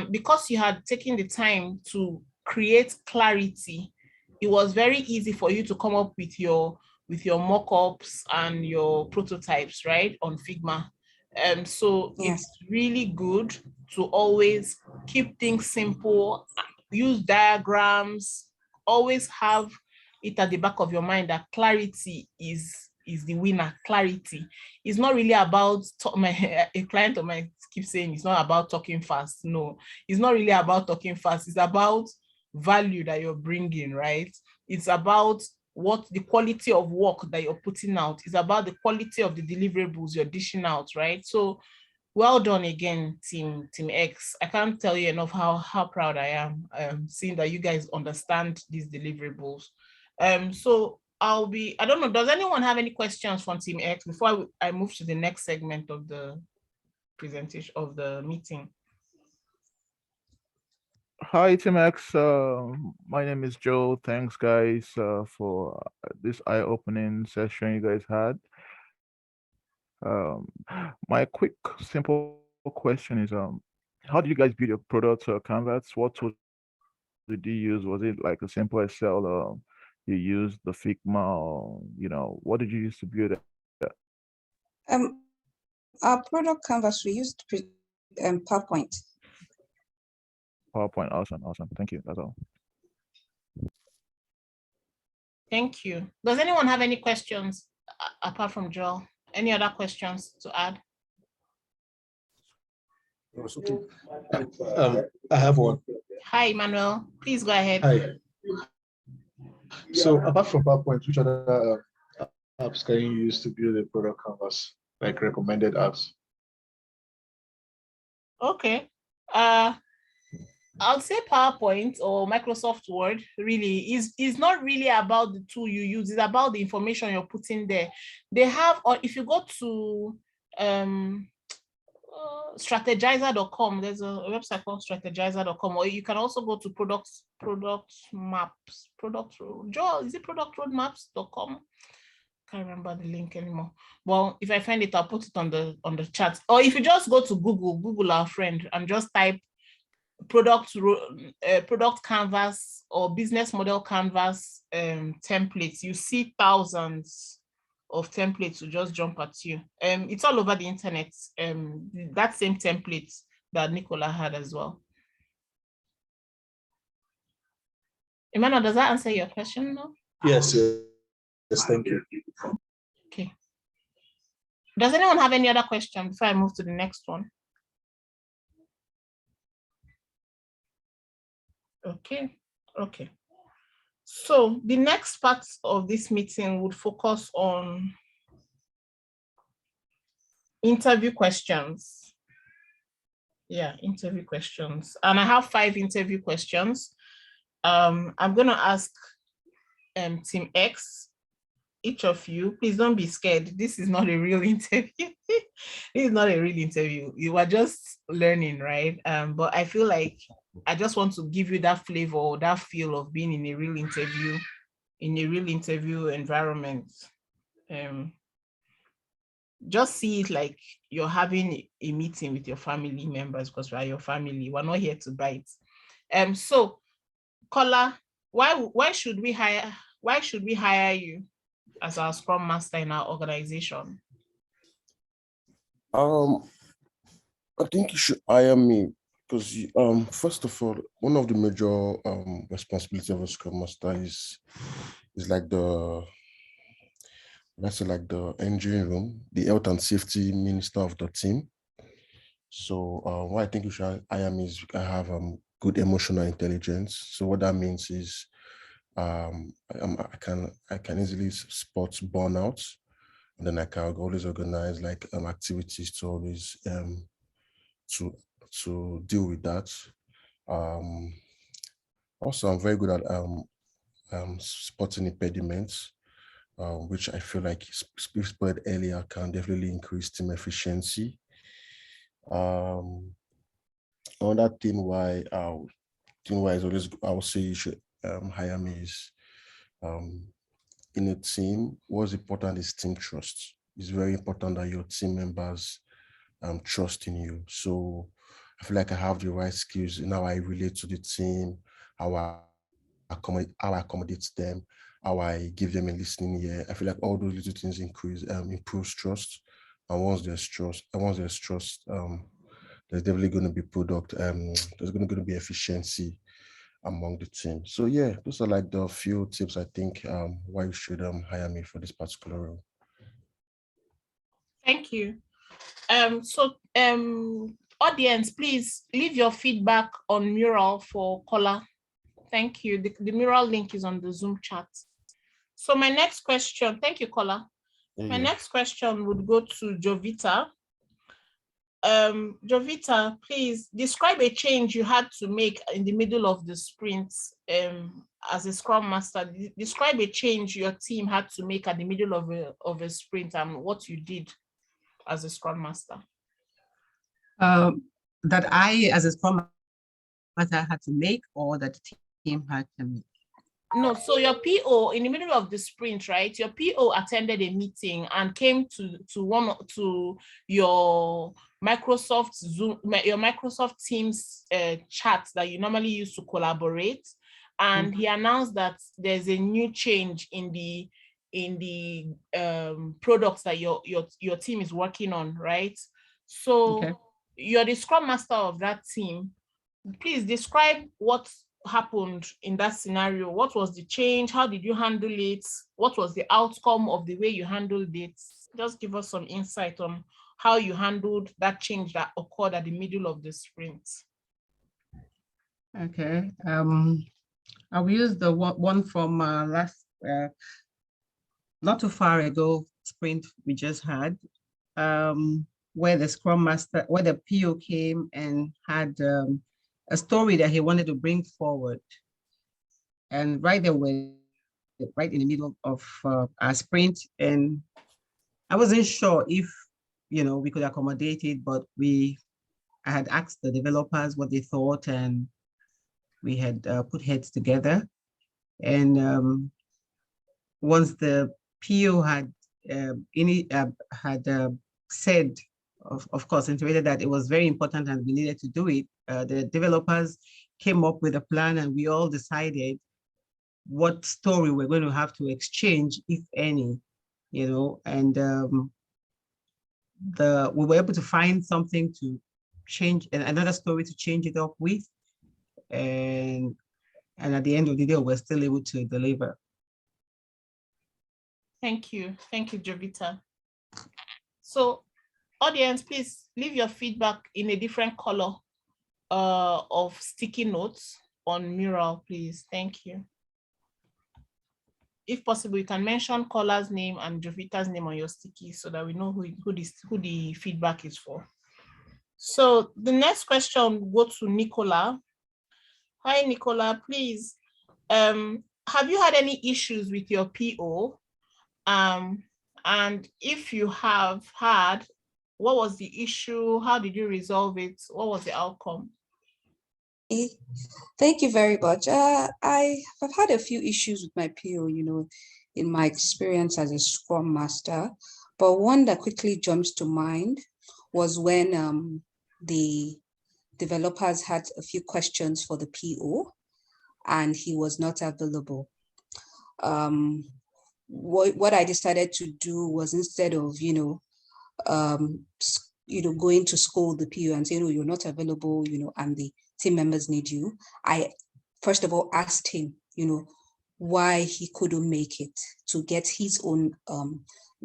Because you had taken the time to create clarity, it was very easy for you to come up with your mock-ups and your prototypes, right, on Figma. So Yes. It's really good to always keep things simple, use diagrams, always have it at the back of your mind that clarity is is the winner. Clarity. It's not really about a client of mine keeps saying it's not about talking fast. No, it's not really about talking fast. It's about value that you're bringing, right? It's about what the quality of work that you're putting out. It's about the quality of the deliverables you're dishing out, right? So well done again, Team X. I can't tell you enough how proud I am seeing that you guys understand these deliverables. So I don't know, does anyone have any questions from Team X before I move to the next segment of the presentation of the meeting? Hi, Team X. My name is Joe. Thanks, guys, for this eye-opening session you guys had. My quick, simple question is, how did you guys build your product canvas? What tools did you use? Was it like a simple Excel? You used the Figma, or what did you use to build it? Our product canvas, we used PowerPoint. PowerPoint, awesome. Thank you. That's all. Thank you. Does anyone have any questions apart from Joel? Any other questions to add? I have one. Hi, Emmanuel. Please go ahead. Hi. So apart from PowerPoint, which other apps can you use to build a product canvas, like recommended apps? Okay. I'll say PowerPoint or Microsoft Word really is not really about the tool you use. It's about the information you're putting there. They have, or if you go to strategizer.com, there's a website called strategizer.com, or you can also go to product maps, Joel, is it productroadmaps.com? Can't remember the link anymore. Well, if I find it, I'll put it on the chat. Or if you just go to Google our friend, and just type product canvas or business model canvas templates, you see thousands of templates will just jump at you. It's all over the internet. That same template that Nicola had as well. Emmanuel, does that answer your question now? Yes, thank you. Okay. Does anyone have any other question before I move to the next one? Okay. So the next part of this meeting would focus on interview questions. Yeah, interview questions. And I have 5 interview questions. I'm gonna ask Team X, each of you, please don't be scared. This is not a real interview. This is not a real interview. You are just learning, right? But I feel like I just want to give you that flavor or that feel of being in a real interview, environment. Just see it like you're having a meeting with your family members, because we are your family. We're not here to bite. So, Kola, why should we hire you as our Scrum Master in our organization? I think you should hire me because first of all, one of the major responsibilities of a Scrum Master is like the engine room, the health and safety minister of the team. So what I think you should hire me is I have good emotional intelligence. So what that means is I can easily spot burnout, and then I can always organize like activities to always to deal with that. Also, I'm very good at spotting impediments, which I feel like spoiled earlier can definitely increase team efficiency. Another thing why is always I would say you should hire me is in a team, what's important is team trust. It's very important that your team members trust in you. So I feel like I have the right skills in how I relate to the team, how I accommodate them, how I give them a listening ear. I feel like all those little things improves trust. And once there's trust, there's definitely going to be there's going to be efficiency among the team. So yeah, those are like the few tips I think why you should hire me for this particular role. Thank you. Audience, please leave your feedback on mural for Kola. Thank you. The mural link is on the Zoom chat. So my next question, thank you, Kola. My next question would go to Jovita. Jovita, please describe a change you had to make in the middle of the sprint as a Scrum Master. Describe a change your team had to make at the middle of a sprint and what you did as a Scrum Master. That I, as a Scrum Master, had to make, or that the team had to make? No, so your PO in the middle of the sprint, right? Your PO attended a meeting and came to your Microsoft Zoom, your Microsoft Teams chat that you normally use to collaborate, and he announced that there's a new change in the products that your team is working on, right? So you're the Scrum Master of that team. Please describe what happened in that scenario. What was the change? How did you handle it? What was the outcome of the way you handled it? Just give us some insight on how you handled that change that occurred at the middle of the sprint. Okay. I'll use the one from last, not too far ago, sprint we just had, where the Scrum Master, where the PO came and had a story that he wanted to bring forward. And right there, right in the middle of our sprint, and I wasn't sure if, we could accommodate it, but I had asked the developers what they thought, and we had put heads together. And once the PO had said, of course, intimated that it was very important and we needed to do it, the developers came up with a plan, and we all decided what story we're going to have to exchange, if any, and we were able to find something to change, another story to change it up with, and at the end of the day, we're still able to deliver. Thank you, Jovita. So, audience, please leave your feedback in a different color of sticky notes on mural, please. Thank you. If possible, you can mention Kola's name and Jovita's name on your sticky so that we know who the feedback is for. So the next question will go to Nicola. Hi, Nicola, please. Have you had any issues with your PO? And if you have had, what was the issue? How did you resolve it? What was the outcome? Thank you very much. I have had a few issues with my PO, in my experience as a Scrum Master, but one that quickly jumps to mind was when the developers had a few questions for the PO and he was not available. What I decided to do was, instead of, going to scold the PO and saying, "Oh, you're not available, and the team members need you," I first of all asked him, why he couldn't make it, to get his own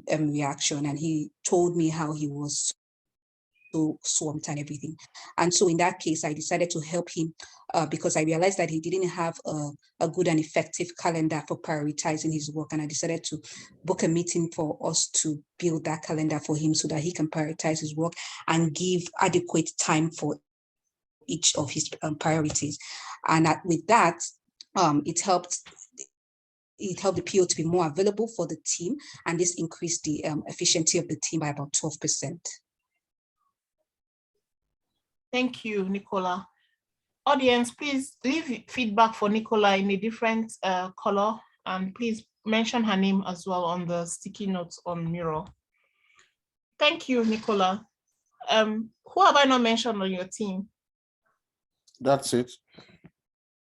reaction. And he told me how he was so swamped and everything. And so in that case, I decided to help him because I realized that he didn't have a good and effective calendar for prioritizing his work. And I decided to book a meeting for us to build that calendar for him so that he can prioritize his work and give adequate time for each of his priorities. And with that, it helped the PO to be more available for the team, and this increased the efficiency of the team by about 12%. Thank you, Nicola. Audience, please leave feedback for Nicola in a different color, and please mention her name as well on the sticky notes on mural. Thank you, Nicola. Who have I not mentioned on your team? That's it.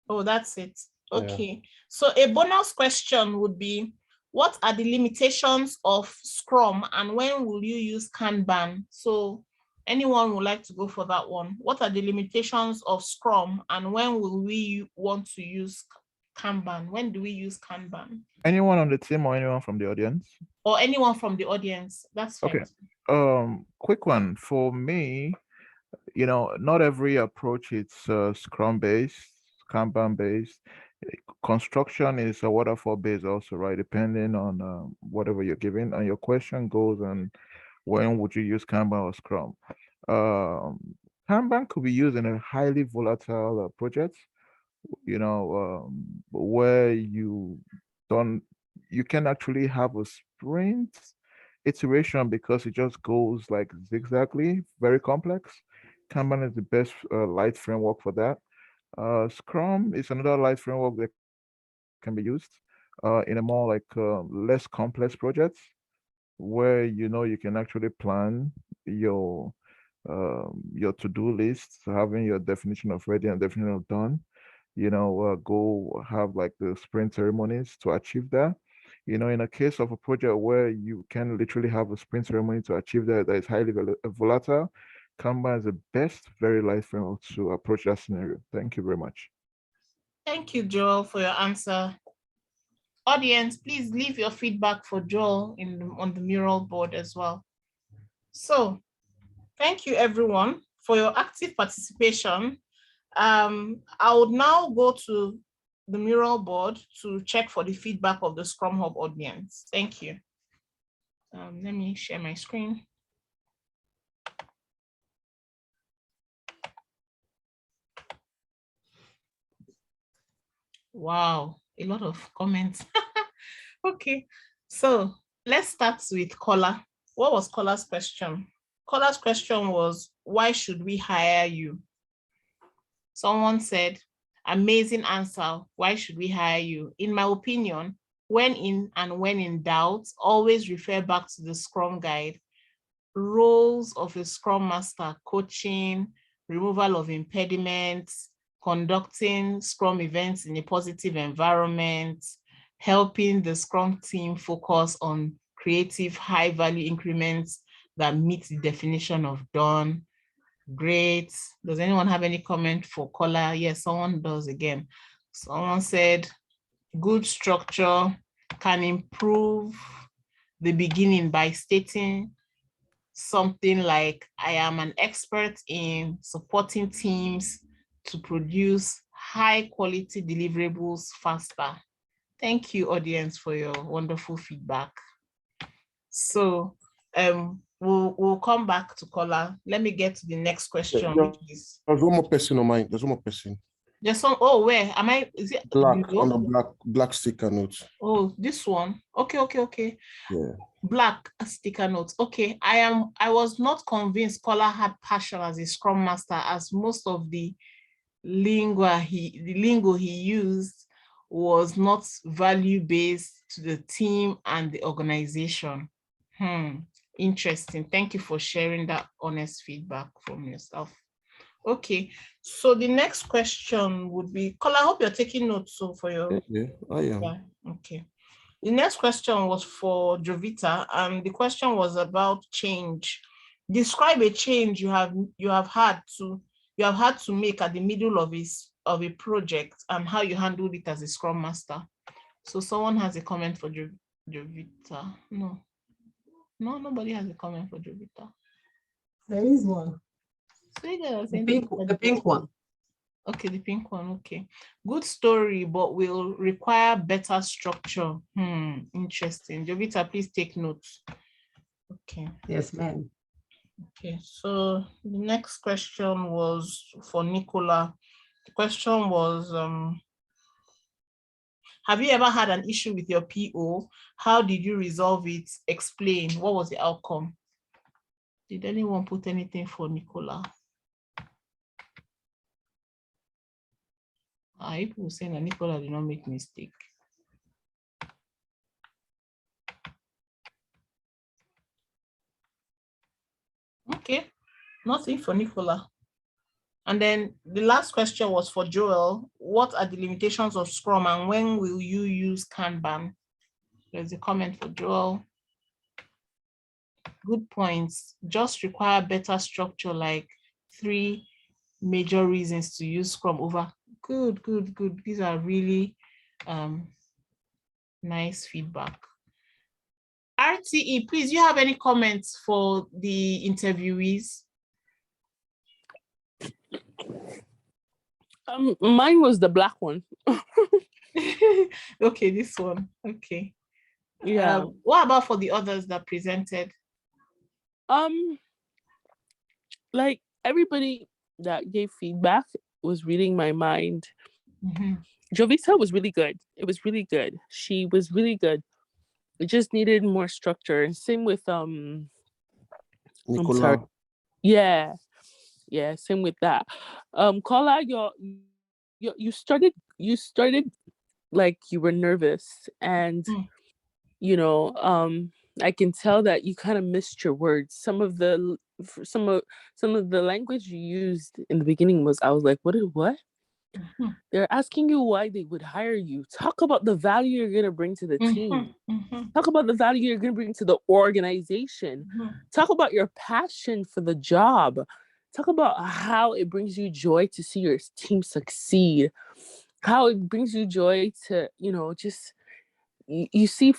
Oh, that's it. Okay. Yeah. So a bonus question would be, what are the limitations of Scrum and when will you use Kanban? So anyone would like to go for that one? What are the limitations of Scrum and when will we want to use Kanban? When do we use Kanban? Anyone on the team or anyone from the audience? Or anyone from the audience, that's fine. Okay. Quick one for me. Not every approach is Scrum based, Kanban based. Construction is a waterfall based also, right? Depending on whatever you're given. And your question goes on when would you use Kanban or Scrum? Um, Kanban could be used in a highly volatile project, where don't you can actually have a sprint iteration because it just goes like zigzagly, very complex. Kanban is the best light framework for that. Scrum is another light framework that can be used in a more like less complex projects where you can actually plan your your to-do list, having your definition of ready and definition of done. Go have like the sprint ceremonies to achieve that. In a case of a project where you can literally have a sprint ceremony to achieve that is highly volatile, Kanban is the best, very light framework to approach that scenario. Thank you very much. Thank you, Joel, for your answer. Audience, please leave your feedback for Joel on the mural board as well. So, thank you everyone for your active participation. I would now go to the mural board to check for the feedback of the Scrum Hub audience. Thank you. Let me share my screen. Wow, a lot of comments. Okay, so let's start with Kola. What was Kola's question? Kola's question was, why should we hire you? Someone said, amazing answer. Why should we hire you? In my opinion, when in doubt, always refer back to the Scrum Guide. Roles of a Scrum Master: coaching, removal of impediments, conducting Scrum events in a positive environment, helping the Scrum team focus on creative high-value increments that meet the definition of done. Great. Does anyone have any comment for Kola? Yes, someone does again. Someone said, good structure can improve the beginning by stating something like, I am an expert in supporting teams to produce high quality deliverables faster. Thank you, audience, for your wonderful feedback. So we'll come back to Kola. Let me get to the next question. There's one more person on mine. There's one more person. There's some, oh, where am I? Is it black on the black sticker notes? Oh, this one. Okay. Yeah. Black sticker notes. Okay, I was not convinced Kola had passion as a Scrum Master, as most of the lingo he used was not value-based to the team and the organization. Interesting. Thank you for sharing that honest feedback from yourself. Okay, so the next question would be, Kola, I hope you're taking notes for your... Yeah, I am. Yeah, okay. The next question was for Jovita, and the question was about change. Describe a change you have had to make at the middle of a project and how you handled it as a Scrum Master. So someone has a comment for Jovita. No, nobody has a comment for Jovita. There is one. The pink one. Okay, the pink one. Okay, good story, but will require better structure. Interesting. Jovita, please take notes. Okay. Yes, ma'am. Okay, so the next question was for Nicola. The question was, have you ever had an issue with your PO? How did you resolve it? Explain. What was the outcome? Did anyone put anything for Nicola? People saying that Nicola did not make mistake. Okay, nothing for Nicola. And then the last question was for Joel. What are the limitations of Scrum and when will you use Kanban? There's a comment for Joel. Good points. Just require better structure, like 3 major reasons to use Scrum over. Good. These are really nice feedback. RTE, please, you have any comments for the interviewees? Mine was the black one. Okay, this one. Okay. Yeah. What about for the others that presented? Like everybody that gave feedback was reading my mind. Mm-hmm. Jovita was really good. It was really good. She was really good. It just needed more structure. And same with I'm sorry. Nicola, Yeah, same with that. Kola, you started like you were nervous, and Mm. you know, I can tell that you kind of missed your words. Some of the language you used in the beginning was, I was like, what? Mm-hmm. They're asking you why they would hire you. Talk about the value you're gonna bring to the team. Mm-hmm. Talk about the value you're gonna bring to the organization. Mm-hmm. Talk about your passion for the job. Talk about how it brings you joy to see your team succeed. How it brings you joy to, just you see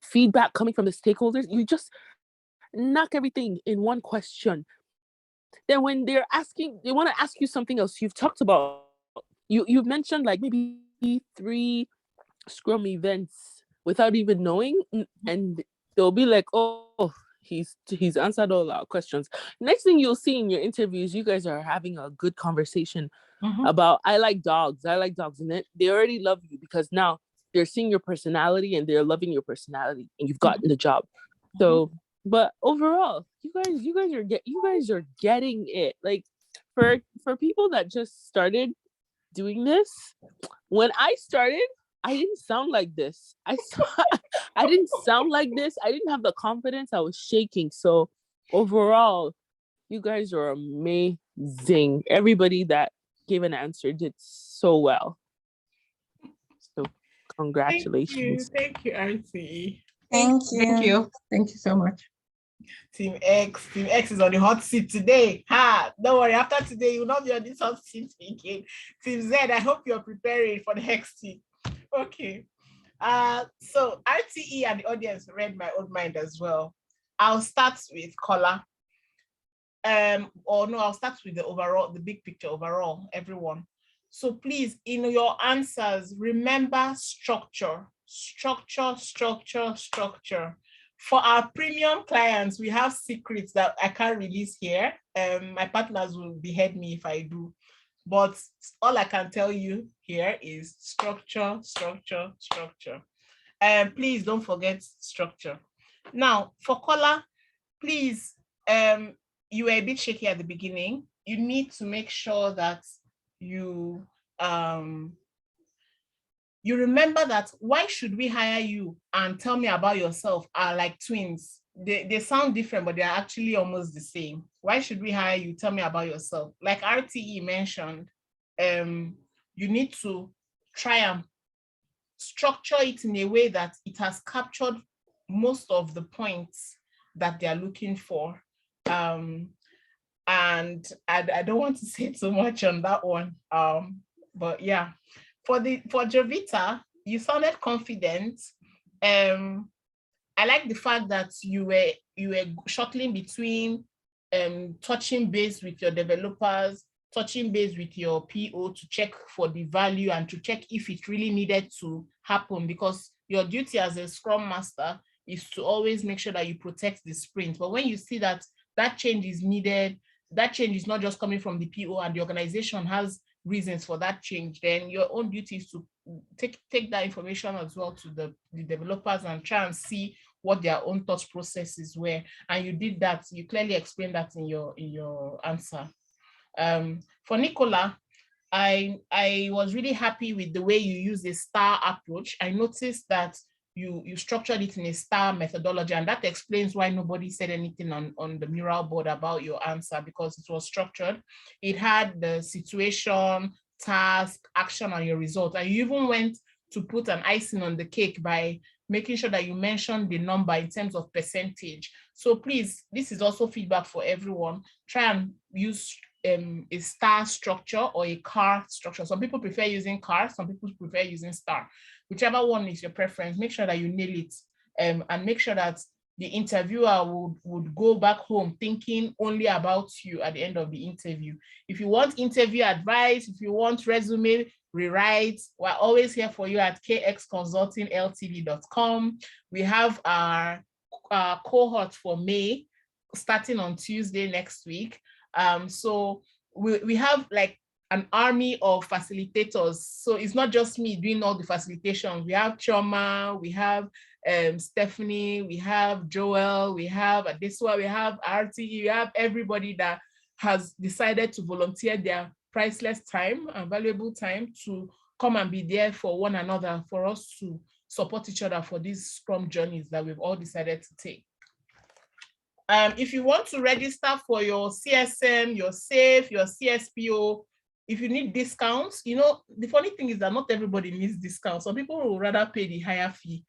feedback coming from the stakeholders. You just knock everything in one question. Then when they want to ask you something else, you've talked about, you've mentioned like maybe 3 Scrum events without even knowing, and they'll be like, oh, he's answered all our questions. Next thing you'll see in your interviews, you guys are having a good conversation about, I like dogs, and they already love you because now they're seeing your personality and they're loving your personality, and you've gotten the job. So, but overall, you guys are getting it. Like for people that just started doing this, when I started, I didn't sound like this. I didn't sound like this. I didn't have the confidence. I was shaking. So overall, you guys are amazing. Everybody that gave an answer did so well. So congratulations. Thank you, RTE. Thank Thank you. you. Thank you so much. Team X is on the hot seat today. Don't worry, after today, you will not be on this hot seat again. Team Z, I hope you're preparing for the next week. Okay. So RTE and the audience read my own mind as well. I'll start with Kola. I'll start with the big picture overall, everyone. So please, in your answers, remember structure. For our premium clients, we have secrets that I can't release here. My partners will behead me if I do. But all I can tell you here is structure. Please don't forget structure. Now, for Kola, please, you were a bit shaky at the beginning. You need to make sure that you remember that why should we hire you and tell me about yourself are like twins. They sound different, but they're actually almost the same. Why should we hire you? Tell me about yourself. Like RTE mentioned, you need to try and structure it in a way that it has captured most of the points that they're looking for. And I don't want to say too much on that one. But yeah, for Jovita, you sounded confident. I like the fact that you were shuttling between touching base with your developers, touching base with your PO to check for the value and to check if it really needed to happen, because your duty as a Scrum Master is to always make sure that you protect the sprint. But when you see that change is needed, that change is not just coming from the PO and the organization has reasons for that change, then your own duty is to take that information as well to the developers and try and see what their own thought processes were. And you did that. You clearly explained that in your answer. For Nicola, I was really happy with the way you used a STAR approach. I noticed that you structured it in a STAR methodology, and that explains why nobody said anything on the mural board about your answer, because it was structured. It had the situation, task, action, and your result. And you even went to put an icing on the cake by making sure that you mentioned the number in terms of percentage. So please, this is also feedback for everyone. Try and use a STAR structure or a CAR structure. Some people prefer using CAR, some people prefer using STAR. Whichever one is your preference, make sure that you nail it and make sure that the interviewer would go back home thinking only about you at the end of the interview. If you want interview advice, if you want resume rewrite, we're always here for you at kxconsultingltd.com. We have our cohort for May starting on Tuesday next week. So we have like an army of facilitators. So it's not just me doing all the facilitation. We have Chioma, we have Stephanie, we have Joel, we have Adeswa, we have RTE, we have everybody that has decided to volunteer their priceless time and valuable time to come and be there for one another, for us to support each other for these Scrum journeys that we've all decided to take. If you want to register for your CSM, your SAFE, your CSPO, if you need discounts, you know, the funny thing is that not everybody needs discounts. Some people will rather pay the higher fee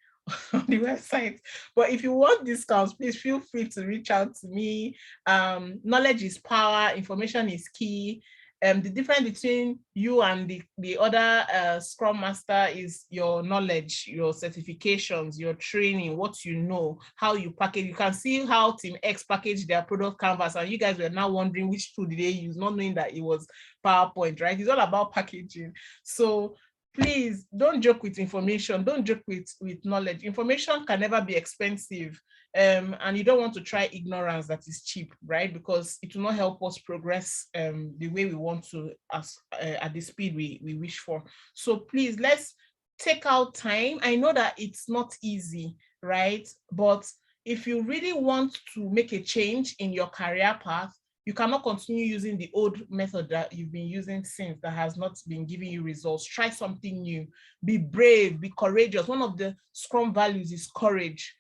on the website. But if you want discounts, please feel free to reach out to me. Knowledge is power, information is key. The difference between you and the other Scrum Master is your knowledge, your certifications, your training, what you know, how you package. You can see how Team X packaged their product canvas, and you guys were now wondering which tool did they use, not knowing that it was PowerPoint, right? It's all about packaging. So please don't joke with information, don't joke with knowledge. Information can never be expensive. And you don't want to try ignorance that is cheap, right? Because it will not help us progress the way we want to at the speed we wish for. So please, let's take out time. I know that it's not easy, right? But if you really want to make a change in your career path, you cannot continue using the old method that you've been using since that has not been giving you results. Try something new. Be brave, be courageous. One of the Scrum values is courage.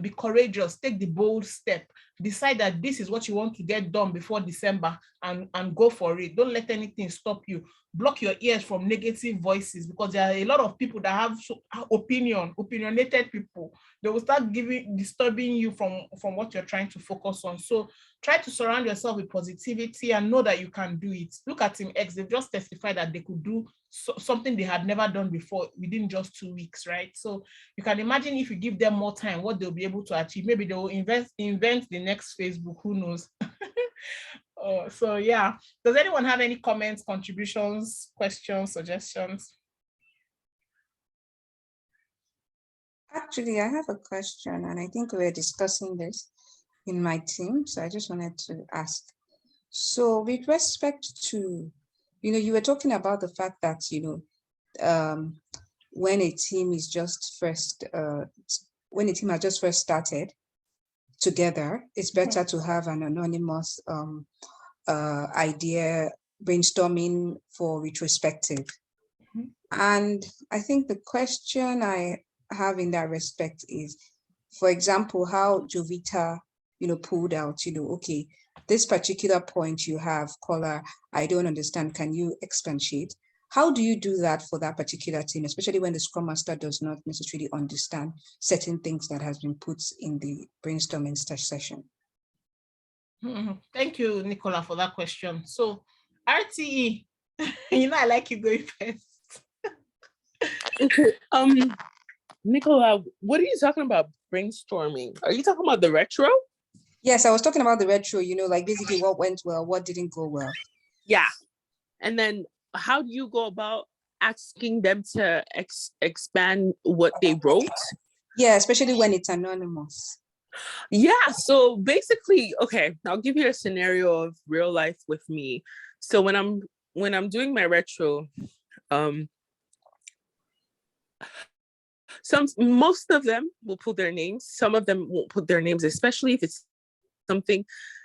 Be courageous, take the bold step, decide that this is what you want to get done before December and go for it. Don't let anything stop you. Block your ears from negative voices, because there are a lot of people that have opinionated people. They will start disturbing you from what you're trying to focus on. So try to surround yourself with positivity and know that you can do it. Look at Team X, they've just testified that they could do something they had never done before within just 2 weeks, right? So you can imagine if you give them more time, what they'll be able to achieve. Maybe they will invent the next Facebook, who knows? So yeah, does anyone have any comments, contributions, questions, suggestions? Actually, I have a question, and I think we're discussing this in my team, so I just wanted to ask. So with respect to, you were talking about the fact that, when a team is just first, when a team has just first started together, it's better to have an anonymous idea brainstorming for retrospective. And I think the question I have in that respect is, for example, how Jovita, pulled out, okay, this particular point you have, caller, I don't understand, can you expatiate? How do you do that for that particular team, especially when the Scrum Master does not necessarily understand certain things that has been put in the brainstorming session? Thank you, Nicola, for that question. So RTE, I like you going first. Okay, Nicola, what are you talking about brainstorming? Are you talking about the retro? Yes, I was talking about the retro, like basically what went well, what didn't go well. Yeah. And then how do you go about asking them to expand what they wrote? Yeah, especially when it's anonymous. Yeah, so basically, okay, I'll give you a scenario of real life with me. So when I'm doing my retro, most of them will put their names, some of them won't put their names, especially if it's something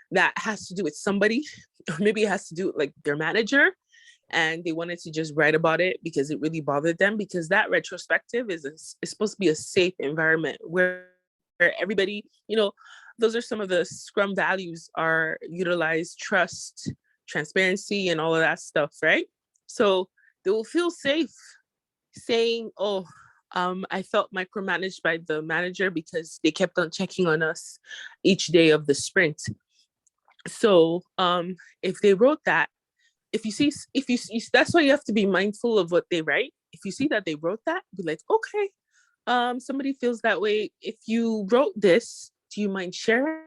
that has to do with somebody, or maybe it has to do with like their manager, and they wanted to just write about it because it really bothered them, because that retrospective is supposed to be a safe environment where everybody, those are some of the Scrum values are utilized: trust, transparency, and all of that stuff, right? So they will feel safe saying, oh, I felt micromanaged by the manager because they kept on checking on us each day of the sprint. So if they wrote that, if you see, that's why you have to be mindful of what they write. If you see that they wrote that, be like, okay, somebody feels that way, if you wrote this, do you mind sharing?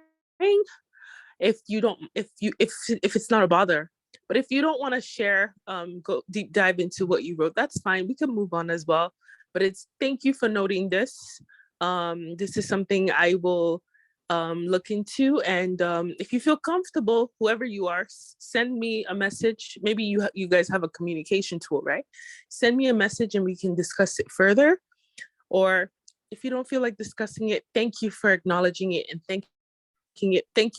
If you don't, if it's not a bother. But if you don't want to share, go deep dive into what you wrote, that's fine. We can move on as well. But it's thank you for noting this. This is something I will look into. And if you feel comfortable, whoever you are, send me a message. Maybe you guys have a communication tool, right? Send me a message and we can discuss it further. Or if you don't feel like discussing it, thank you for acknowledging it and thank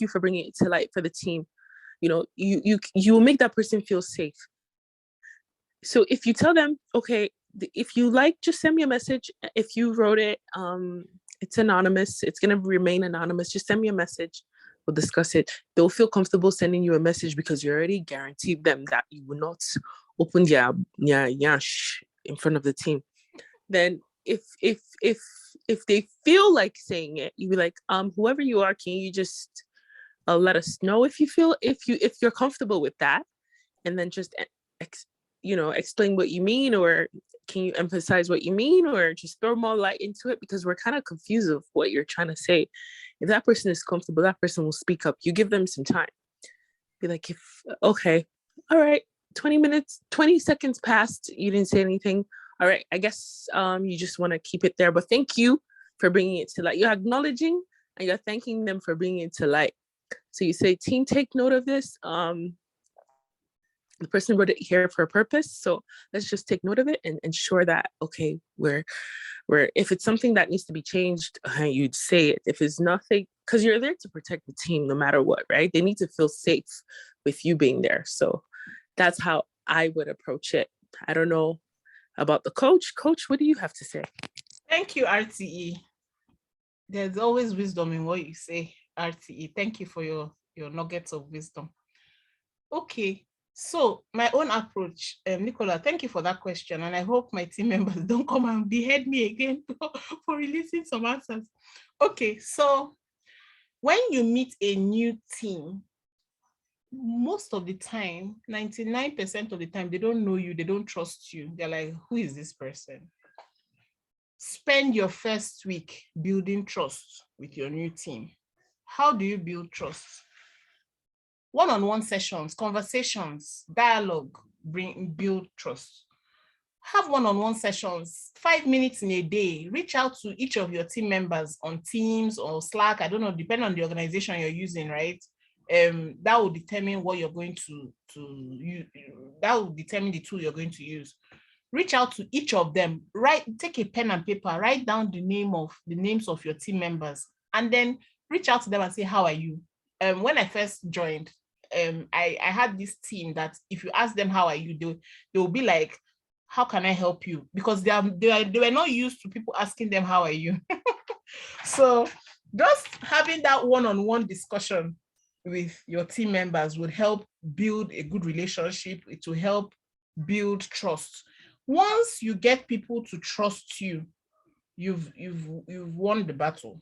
you for bringing it to light for the team. You know, you will make that person feel safe. So if you tell them, okay, if you like, just send me a message. If you wrote it, it's anonymous. It's gonna remain anonymous. Just send me a message. We'll discuss it. They'll feel comfortable sending you a message because you already guaranteed them that you will not open their yash in front of the team. Then if they feel like saying it, you be like, whoever you are, can you just let us know if you're comfortable with that, and then just explain what you mean, or can you emphasize what you mean, or just throw more light into it, because we're kind of confused of what you're trying to say. If that person is comfortable, that person will speak up. You give them some time. Be like, okay, all right, 20 seconds passed, you didn't say anything. All right, I guess you just want to keep it there, but thank you for bringing it to light. You're acknowledging and you're thanking them for bringing it to light. So you say, team, take note of this. The person wrote it here for a purpose. So let's just take note of it and ensure that, okay, we're if it's something that needs to be changed, you'd say it. If it's nothing, because you're there to protect the team no matter what, right? They need to feel safe with you being there. So that's how I would approach it. I don't know about the coach. Coach, what do you have to say? Thank you, RTE. There's always wisdom in what you say, RTE. Thank you for your nuggets of wisdom. Okay, so my own approach, Nicola, thank you for that question. And I hope my team members don't come and behead me again for releasing some answers. Okay, so when you meet a new team, most of the time, 99% of the time, they don't know you, they don't trust you. They're like, who is this person? Spend your first week building trust with your new team. How do you build trust? One-on-one sessions, conversations, dialogue, build trust. Have one-on-one sessions, 5 minutes in a day. Reach out to each of your team members on Teams or Slack. I don't know, depending on the organization you're using, right? That will determine what you're going to use. That will determine the tool you're going to use. Reach out to each of them. Take a pen and paper, write down the names of your team members, and then reach out to them and say, how are you? When I first joined, I had this team that if you ask them how are you, they will be like, how can I help you? Because they were not used to people asking them how are you. So just having that one-on-one discussion with your team members would help build a good relationship. It will help build trust. Once you get people to trust you, you've won the battle.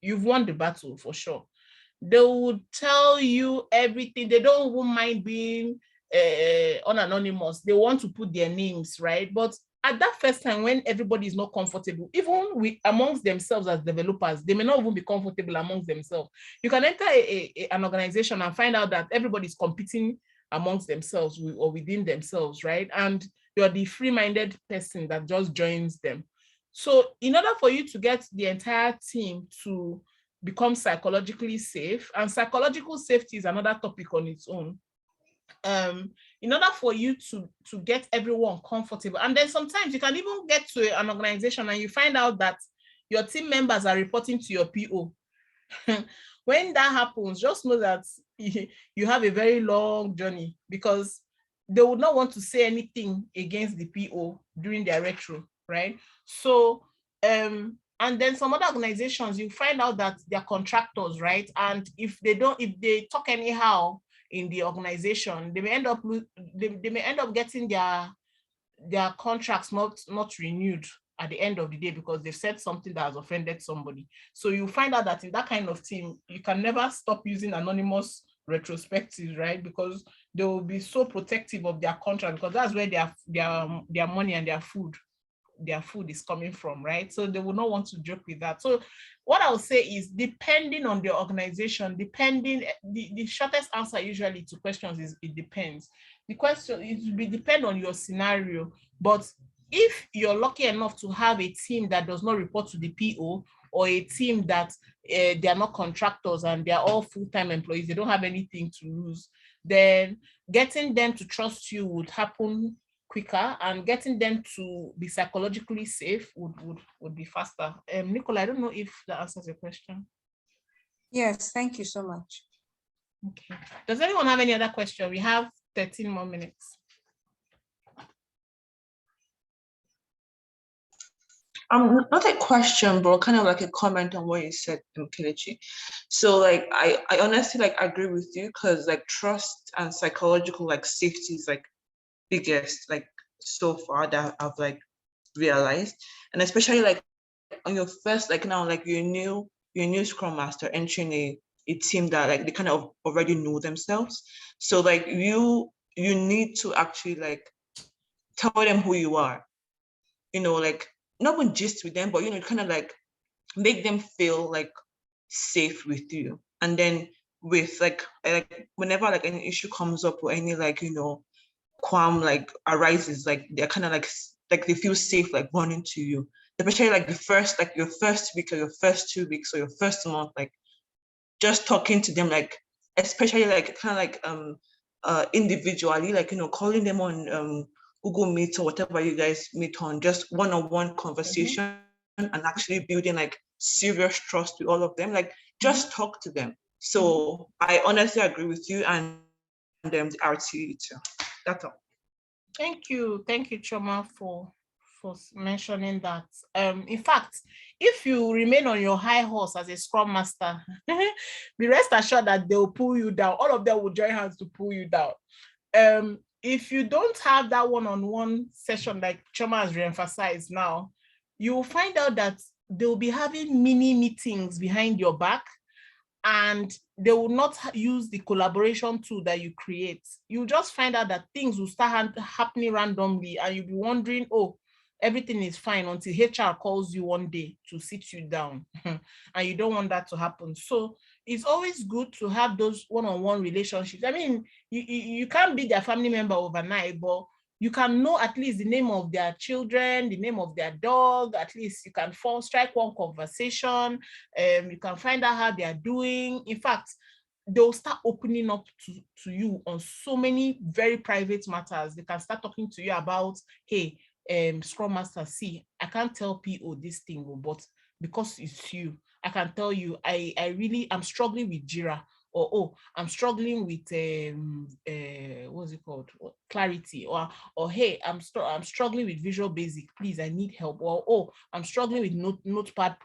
You've won the battle for sure. They would tell you everything. They don't even mind being anonymous. They want to put their names, right? But at that first time, when everybody is not comfortable, even amongst themselves as developers, they may not even be comfortable amongst themselves. You can enter an organization and find out that everybody's competing amongst themselves or within themselves, right? And you're the free-minded person that just joins them. So in order for you to get the entire team to become psychologically safe, and psychological safety is another topic on its own, in order for you to get everyone comfortable, and then sometimes you can even get to an organization and you find out that your team members are reporting to your PO. When that happens, just know that you have a very long journey, because they would not want to say anything against the PO during their retro, right? So and then some other organizations, you find out that they're contractors, right? And if they talk anyhow in the organization, they may end up getting their contracts not renewed at the end of the day because they've said something that has offended somebody. So you find out that in that kind of team, you can never stop using anonymous retrospectives, right? Because they will be so protective of their contract, because that's where their money and their food their food is coming from, right? So they will not want to joke with that. So what I would say is, depending on the organization, the shortest answer usually to questions is it depends. The question, it will be depend on your scenario. But if you're lucky enough to have a team that does not report to the PO, or a team that they are not contractors and they are all full-time employees, they don't have anything to lose, then getting them to trust you would happen quicker, and getting them to be psychologically safe would be faster. Nicola, I don't know if that answers your question. Yes, thank you so much. Okay. Does anyone have any other question? We have 13 more minutes. Not a question, but kind of like a comment on what you said, Kelechi. So like I honestly like agree with you, because like trust and psychological like safety is like biggest like so far that I've like realized. And especially like on your first, like now, like you're new Scrum Master entering a team that like they kind of already know themselves. So like you need to actually like tell them who you are, like not even just with them, but kind of like make them feel like safe with you. And then with like whenever like an issue comes up, or any like qualm like arises, like they're kind of like they feel safe like running to you, especially like your first week, or your first 2 weeks, or your first month, like just talking to them, like especially like kind of like individually, like calling them on Google Meet or whatever you guys meet on, just one-on-one conversation, and actually building like serious trust with all of them, like just talk to them. So I honestly agree with you, and the RTE too. That's all. Thank you, Choma, for mentioning that. In fact, if you remain on your high horse as a Scrum Master, be rest assured that they will pull you down. All of them will join hands to pull you down. If you don't have that one-on-one session, like Choma has reemphasized now, you will find out that they'll be having mini meetings behind your back, and they will not use the collaboration tool that you create. You just find out that things will start happening randomly, and you'll be wondering, oh, everything is fine, until HR calls you one day to sit you down. And you don't want that to happen. So it's always good to have those one-on-one relationships. I mean, you can't be their family member overnight, but you can know at least the name of their children, the name of their dog. At least you can strike one conversation. You can find out how they are doing. In fact, they'll start opening up to you on so many very private matters. They can start talking to you about, hey, Scrum Master, see, I can't tell PO this thing, but because it's you, I can tell you, I'm struggling with Jira, or oh, I'm struggling with what's it called, Clarity, or hey, I'm struggling with Visual Basic, please, I need help, or oh, I'm struggling with Notepad++.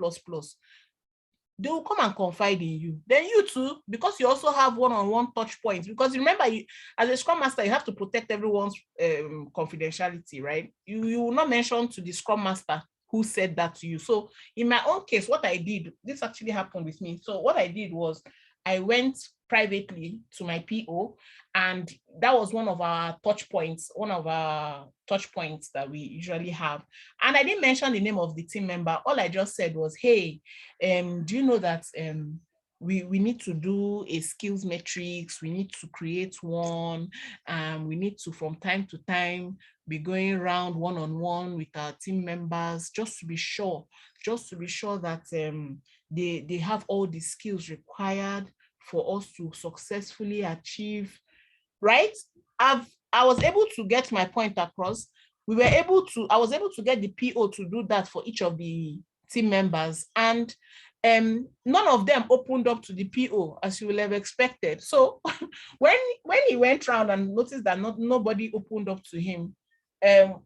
They will come and confide in you. Then you too, because you also have one-on-one touch points, because remember, as a Scrum Master, you have to protect everyone's confidentiality, right? You will not mention to the Scrum Master who said that to you. So in my own case, what I did, this actually happened with me. So what I did was, I went privately to my PO, and that was one of our touch points that we usually have. And I didn't mention the name of the team member. All I just said was, hey, do you know that we need to do a skills matrix, we need to create one, we need to from time to time be going around one-on-one with our team members, just to be sure that they have all the skills required for us to successfully achieve, right? I was able to get my point across. I was able to get the PO to do that for each of the team members, and none of them opened up to the PO, as you will have expected. So when he went around and noticed that nobody opened up to him,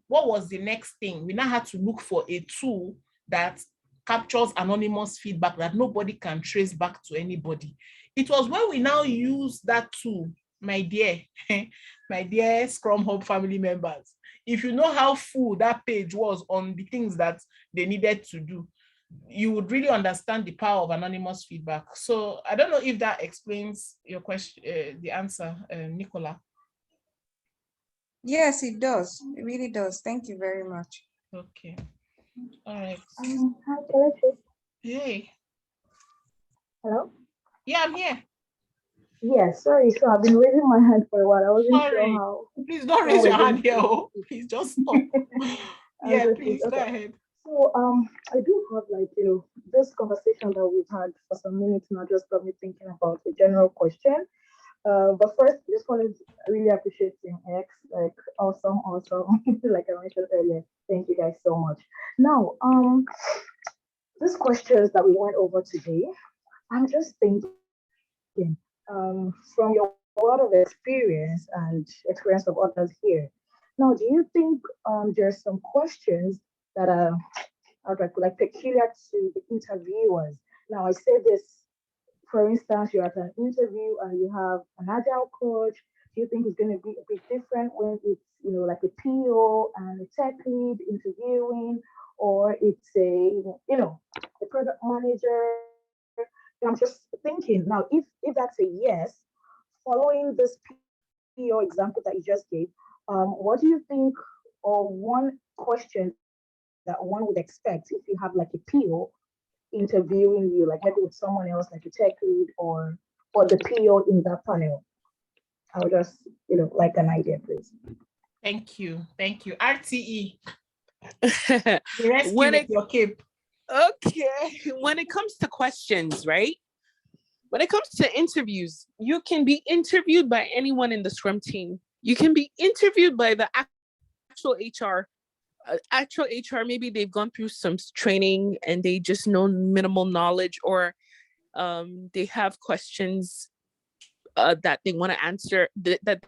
what was the next thing? We now had to look for a tool that captures anonymous feedback that nobody can trace back to anybody. It was when we now use that tool, my dear Scrum Hub family members, if you know how full that page was on the things that they needed to do, you would really understand the power of anonymous feedback. So I don't know if that explains your question, the answer, Nicola. Yes, it does. It really does. Thank you very much. Okay. All right. Hi, Kelechi. Hey. Hello? Yeah, I'm here. Yes, sorry. So I've been raising my hand for a while. I wasn't sure Sorry. how Please don't long raise your we're hand going here. to. Oh, please just stop. I was Yeah, okay. please go Okay. ahead. So I do have like, this conversation that we've had for some minutes now just got me thinking about a general question. But first, just wanted to really appreciate Team X, like awesome, awesome. Like I mentioned earlier, thank you guys so much. Now, these questions that we went over today, I'm just thinking, from your world of experience and experience of others here. Now, do you think there's some questions that are like peculiar to the interviewers? Now, I say this, for instance, you're at an interview and you have an agile coach. Do you think it's going to be a bit different when it's, like a PO and a tech lead interviewing, or it's a product manager? I'm just thinking now, if that's a yes, following this PO example that you just gave, what do you think, or one question that one would expect if you have like a PO interviewing you, like maybe with someone else, like a tech lead or the PO in that panel? I would just, like an idea, please. Thank you. Thank you. RTE, the rescue when with it your cape. okay, when it comes to questions, right? When it comes to interviews, you can be interviewed by anyone in the Scrum team. You can be interviewed by the actual HR. Actual HR, maybe they've gone through some training and they just know minimal knowledge, or they have questions that they want to answer, that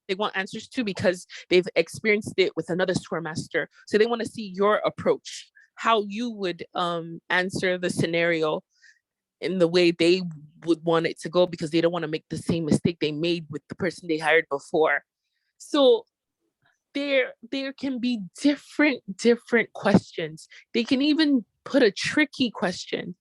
they want answers to because they've experienced it with another Scrum Master. So they want to see your approach, how you would answer the scenario in the way they would want it to go, because they don't want to make the same mistake they made with the person they hired before. So there can be different questions. They can even put a tricky question,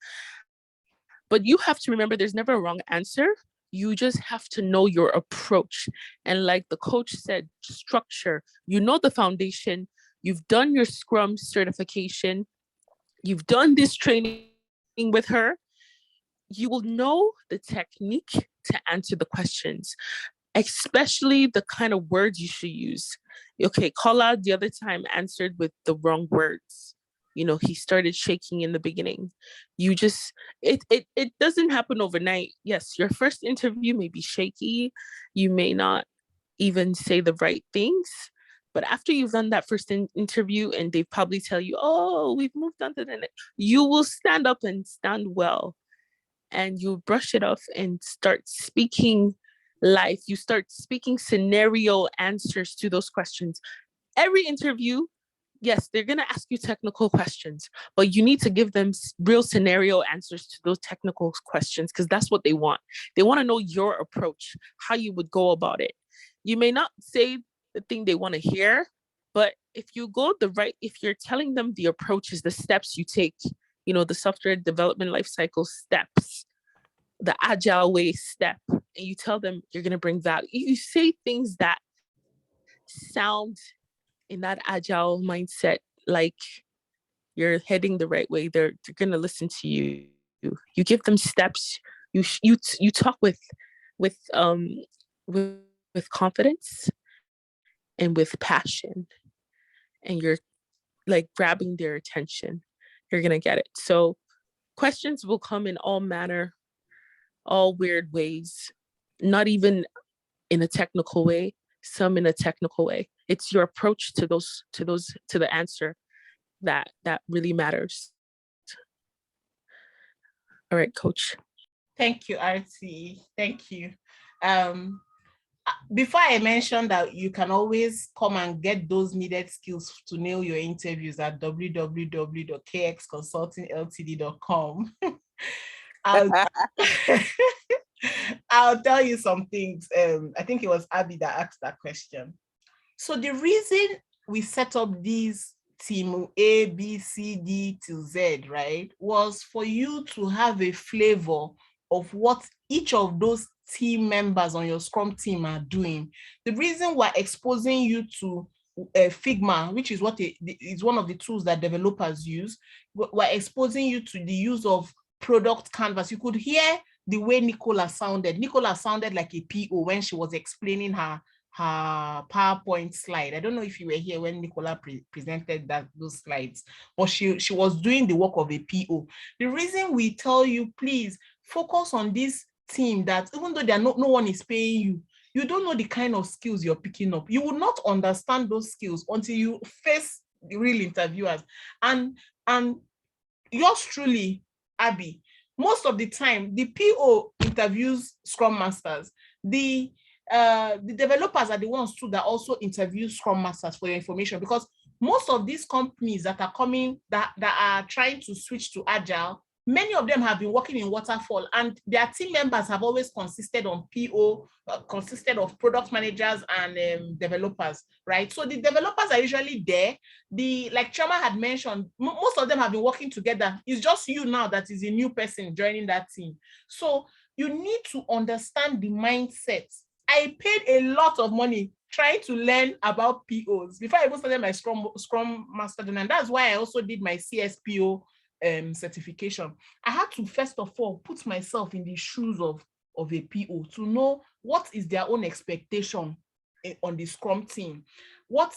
but you have to remember there's never a wrong answer. You just have to know your approach. And like the coach said, structure. You know the foundation. You've done your Scrum certification. You've done this training with her. You will know the technique to answer the questions, especially the kind of words you should use. Okay, Kala the other time answered with the wrong words. He started shaking in the beginning. You just, it doesn't happen overnight. Yes, your first interview may be shaky. You may not even say the right things. But after you've done that first interview and they probably tell you, oh, we've moved on to the next, you will stand up and stand well, and you brush it off and start speaking life. You start speaking scenario answers to those questions. Every interview, yes, they're going to ask you technical questions, but you need to give them real scenario answers to those technical questions, because that's what they want. They want to know your approach, how you would go about it. You may not say the thing they want to hear, but if you're telling them the approach is the steps you take, the software development lifecycle steps, the agile way step, and you tell them you're going to bring value. You say things that sound in that agile mindset like you're heading the right way. They're going to listen to you. You give them steps. You talk with with confidence and with passion, and you're like grabbing their attention. You're going to get it. So questions will come in all manner, all weird ways, not even in a technical way, some in a technical way. It's your approach to the answer that really matters. All right, coach. Thank you, RT. Thank you. Um, Before I mentioned that you can always come and get those needed skills to nail your interviews at www.kxconsultingltd.com. I'll, I'll tell you some things. I think it was Abby that asked that question. So the reason we set up these team A, B, C, D to Z, right, was for you to have a flavor of what each of those team members on your Scrum team are doing. The reason we're exposing you to Figma, which is is one of the tools that developers use. We're exposing you to the use of product canvas. You could hear the way Nicola sounded. Nicola sounded like a PO when she was explaining her PowerPoint slide. I don't know if you were here when Nicola presented those slides, but she was doing the work of a PO. The reason we tell you, please focus on this team, that even though no one is paying you, you don't know the kind of skills you're picking up. You will not understand those skills until you face the real interviewers. And yours truly, Abby, most of the time, the PO interviews Scrum Masters. The developers are the ones too that also interview Scrum Masters, for your information, because most of these companies that are coming, that are trying to switch to Agile, many of them have been working in waterfall, and their team members have always consisted of product managers and developers, right? So the developers are usually there. Like Choma had mentioned, most of them have been working together. It's just you now that is a new person joining that team. So you need to understand the mindset. I paid a lot of money trying to learn about POs before I even started my Scrum Master journey, and that's why I also did my CSPO certification. I had to first of all put myself in the shoes of a PO to know what is their own expectation on the Scrum team. What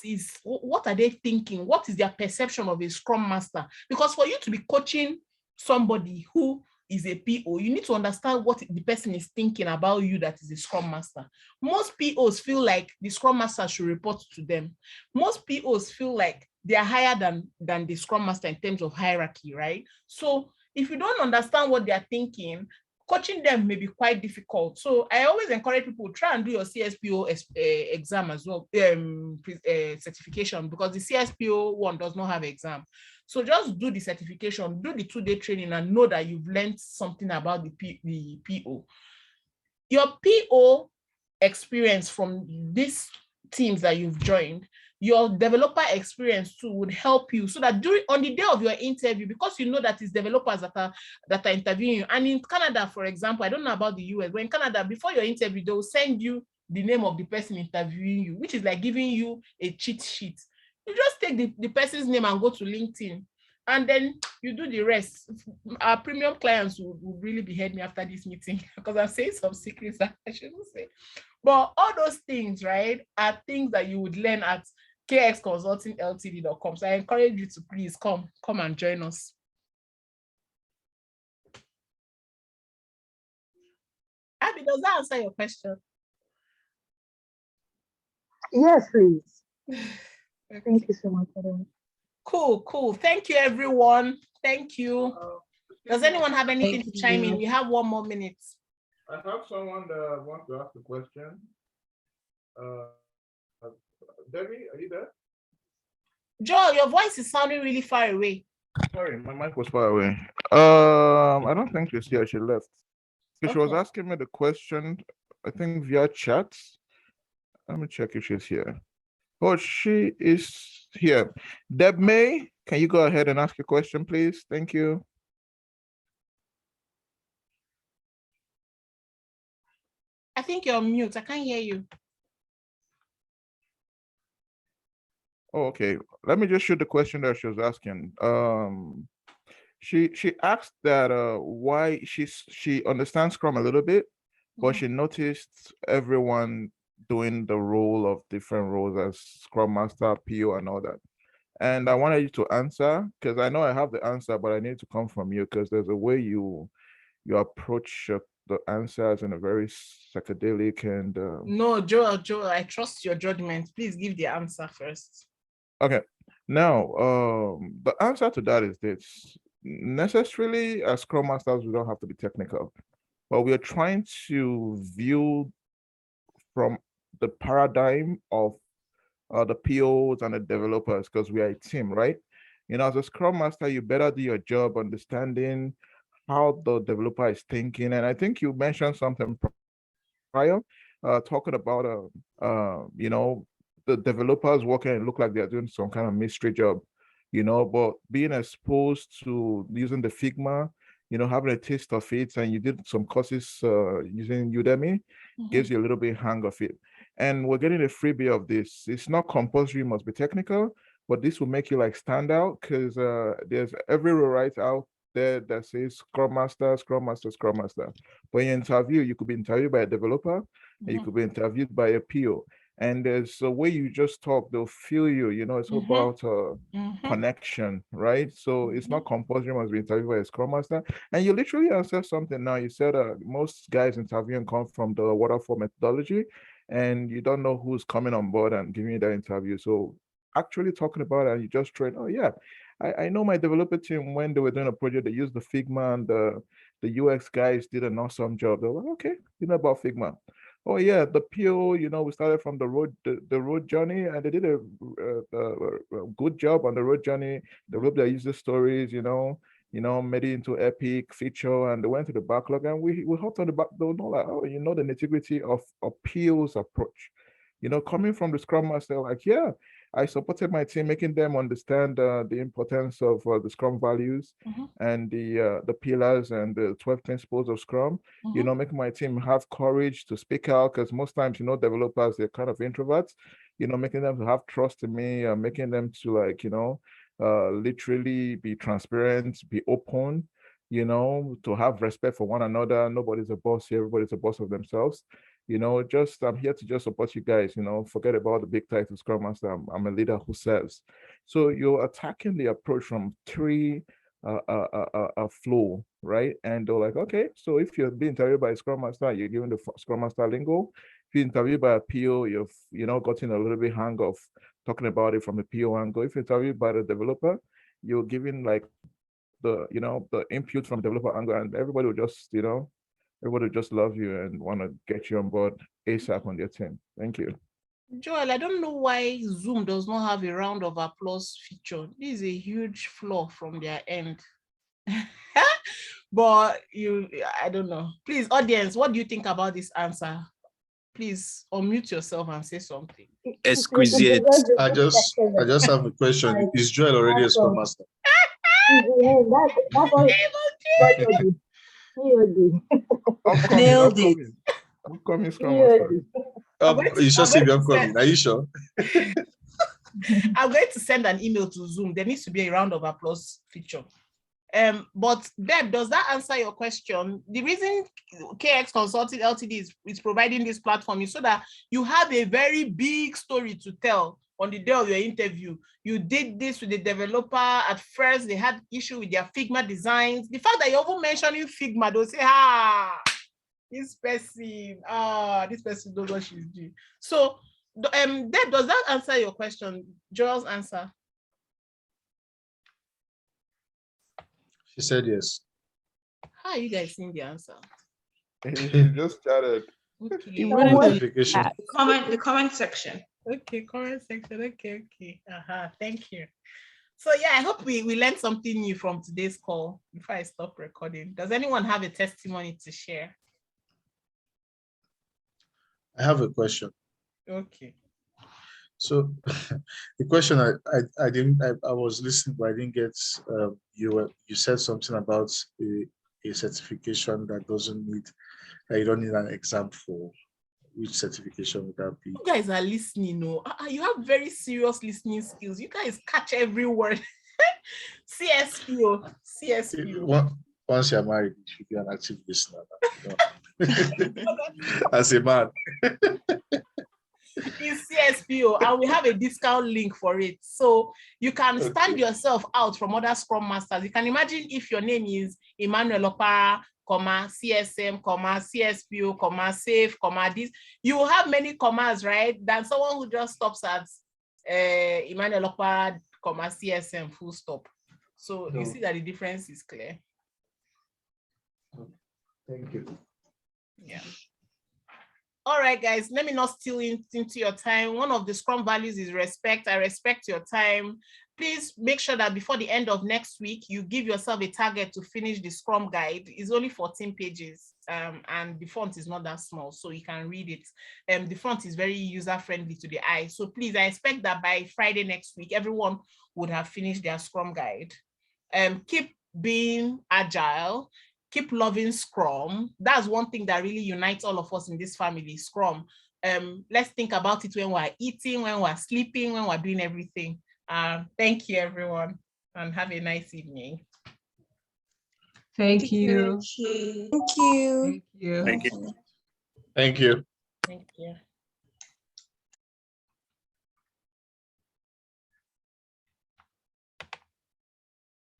are they thinking? What is their perception of a Scrum Master? Because for you to be coaching somebody who is a PO, you need to understand what the person is thinking about you that is a Scrum Master. Most POs feel like the Scrum Master should report to them. Most POs feel like they are higher than the Scrum Master in terms of hierarchy, right? So if you don't understand what they are thinking, coaching them may be quite difficult. So I always encourage people to try and do your CSPO exam as well, certification, because the CSPO one does not have exam. So just do the certification, do the 2-day training, and know that you've learned something about the PO. Your PO experience from these teams that you've joined, your developer experience too would help you, so that on the day of your interview, because you know that it's developers that are interviewing you. And in Canada, for example, I don't know about the US, but in Canada, before your interview, they will send you the name of the person interviewing you, which is like giving you a cheat sheet. You just take the person's name and go to LinkedIn, and then you do the rest. Our premium clients will really behead me after this meeting because I'm saying some secrets that I shouldn't say. But all those things, right, are things that you would learn at kxconsultingltd.com. So I encourage you to please come and join us. Abby, does that answer your question? Yes, please. Thank you so much for that. Cool. Thank you, everyone. Thank you. Does anyone have anything to chime in? We have 1 more minute. I have someone that wants to ask a question. Debbie, are you there? Joel, your voice is sounding really far away. Sorry, my mic was far away. I don't think she's here. She left. Because she was asking me the question, I think via chat. Let me check if she's here. Oh, she is here. Deb May, can you go ahead and ask your question, please? Thank you. I think you're on mute. I can't hear you. Oh, okay. Let me just shoot the question that she was asking. She asked that why she understands Scrum a little bit, but she noticed everyone doing the role of different roles as Scrum Master, PO, and all that. And I wanted you to answer, because I know I have the answer, but I need to come from you, because there's a way you approach the answers in a very psychedelic and No, Joel, I trust your judgment. Please give the answer first. Okay. Now, the answer to that is this. Necessarily, as Scrum Masters, we don't have to be technical, but we are trying to view from the paradigm of the POs and the developers, because we are a team, right? As a Scrum Master, you better do your job understanding how the developer is thinking. And I think you mentioned something prior, talking about, the developers working and look like they're doing some kind of mystery job, but being exposed to using the Figma, having a taste of it, and you did some courses using Udemy, gives you a little bit hang of it. and we're getting a freebie of this. It's not compulsory, must be technical, but this will make you like stand out because there's every rewrite out there that says Scrum Master, Scrum Master, Scrum Master. When you interview, you could be interviewed by a developer, and you could be interviewed by a PO. And there's a way you just talk, they'll feel you, you know, it's about connection, right? So it's not compulsory, must be interviewed by a Scrum Master. And you literally answered something now. You said most guys interviewing come from the waterfall methodology, and you don't know who's coming on board and giving you that interview. So actually talking about it, and you just train, oh yeah, I know my developer team, when they were doing a project, they used the Figma, and the UX guys did an awesome job. They're like, okay, you know about Figma. Oh yeah, the PO, you know, we started from the road journey, and they did a good job on the road journey. They wrote their user stories, made it into epic feature, and they went to the backlog, and we hopped on the back. They were not like, oh, you know, the nitty-gritty of PO's approach. You know, coming from the Scrum Master, like, yeah, I supported my team, making them understand the importance of the Scrum values and the pillars and the 12 principles of Scrum. You know, making my team have courage to speak out, because most times, you know, developers, they're kind of introverts. You know, making them to have trust in me, making them to, like, you know, literally be transparent, be open. You know, to have respect for one another. Nobody's a boss here. Everybody's a boss of themselves. You know, just I'm here to just support you guys. You know, forget about the big title Scrum Master. I'm a leader who serves. So you're attacking the approach from three flow, right? And they're like, okay, so if you're being interviewed by a Scrum Master, you're given the Scrum Master lingo. If you're interviewed by a PO, you've gotten a little bit hang of talking about it from the PO angle. If you're interviewed by the developer, you're giving like the input from developer angle, and everybody will just love you and want to get you on board ASAP on their team. Thank you. Joel, I don't know why Zoom does not have a round of applause feature. This is a huge flaw from their end. But I don't know. Please, audience, what do you think about this answer? Please unmute yourself and say something. Exquisite. I just have a question. Is Joel already a Scrum Master? Nailed it. Upcoming Scrum Master. You should say upcoming. Are you sure? I'm going to send an email to Zoom. There needs to be a round of applause feature. But Deb, does that answer your question? The reason KX Consulting Ltd is providing this platform is so that you have a very big story to tell on the day of your interview. You did this with the developer. At first, they had issue with their Figma designs. The fact that you're even mentioning Figma, they'll say, this person knows what she's doing. So, Deb, does that answer your question? Joel's answer? She said yes. How are you guys seeing the answer? He just started. Okay. The comment section. Okay, comment section. Okay. Thank you. So yeah, I hope we learned something new from today's call before I stop recording. Does anyone have a testimony to share? I have a question. Okay. So the question I was listening, but I didn't get. You said something about a certification that you don't need an exam for. Which certification would that be? You guys are listening, no? You have very serious listening skills. You guys catch every word. CSPO. Once you're married, you should be an active listener. As a man. It's CSPO, and we have a discount link for it. So you can stand yourself out from other Scrum Masters. You can imagine if your name is Emmanuel Opara, CSM, CSPO, safe, this. You will have many commas, right? Than someone who just stops at Emmanuel Opara, CSM, full stop. So you see that the difference is clear. Thank you. Yeah. All right, guys, let me not steal into your time. One of the Scrum values is respect. I respect your time. Please make sure that before the end of next week, you give yourself a target to finish the Scrum guide. It's only 14 pages, and the font is not that small, so you can read it. The font is very user-friendly to the eye. So please, I expect that by Friday next week, everyone would have finished their Scrum guide. Keep being agile. Keep loving Scrum. That's one thing that really unites all of us in this family, Scrum. let's think about it when we're eating, when we're sleeping, when we're doing everything. Thank you, everyone, and have a nice evening. Thank you. Thank you. Thank you. Thank you. Thank you. Thank you.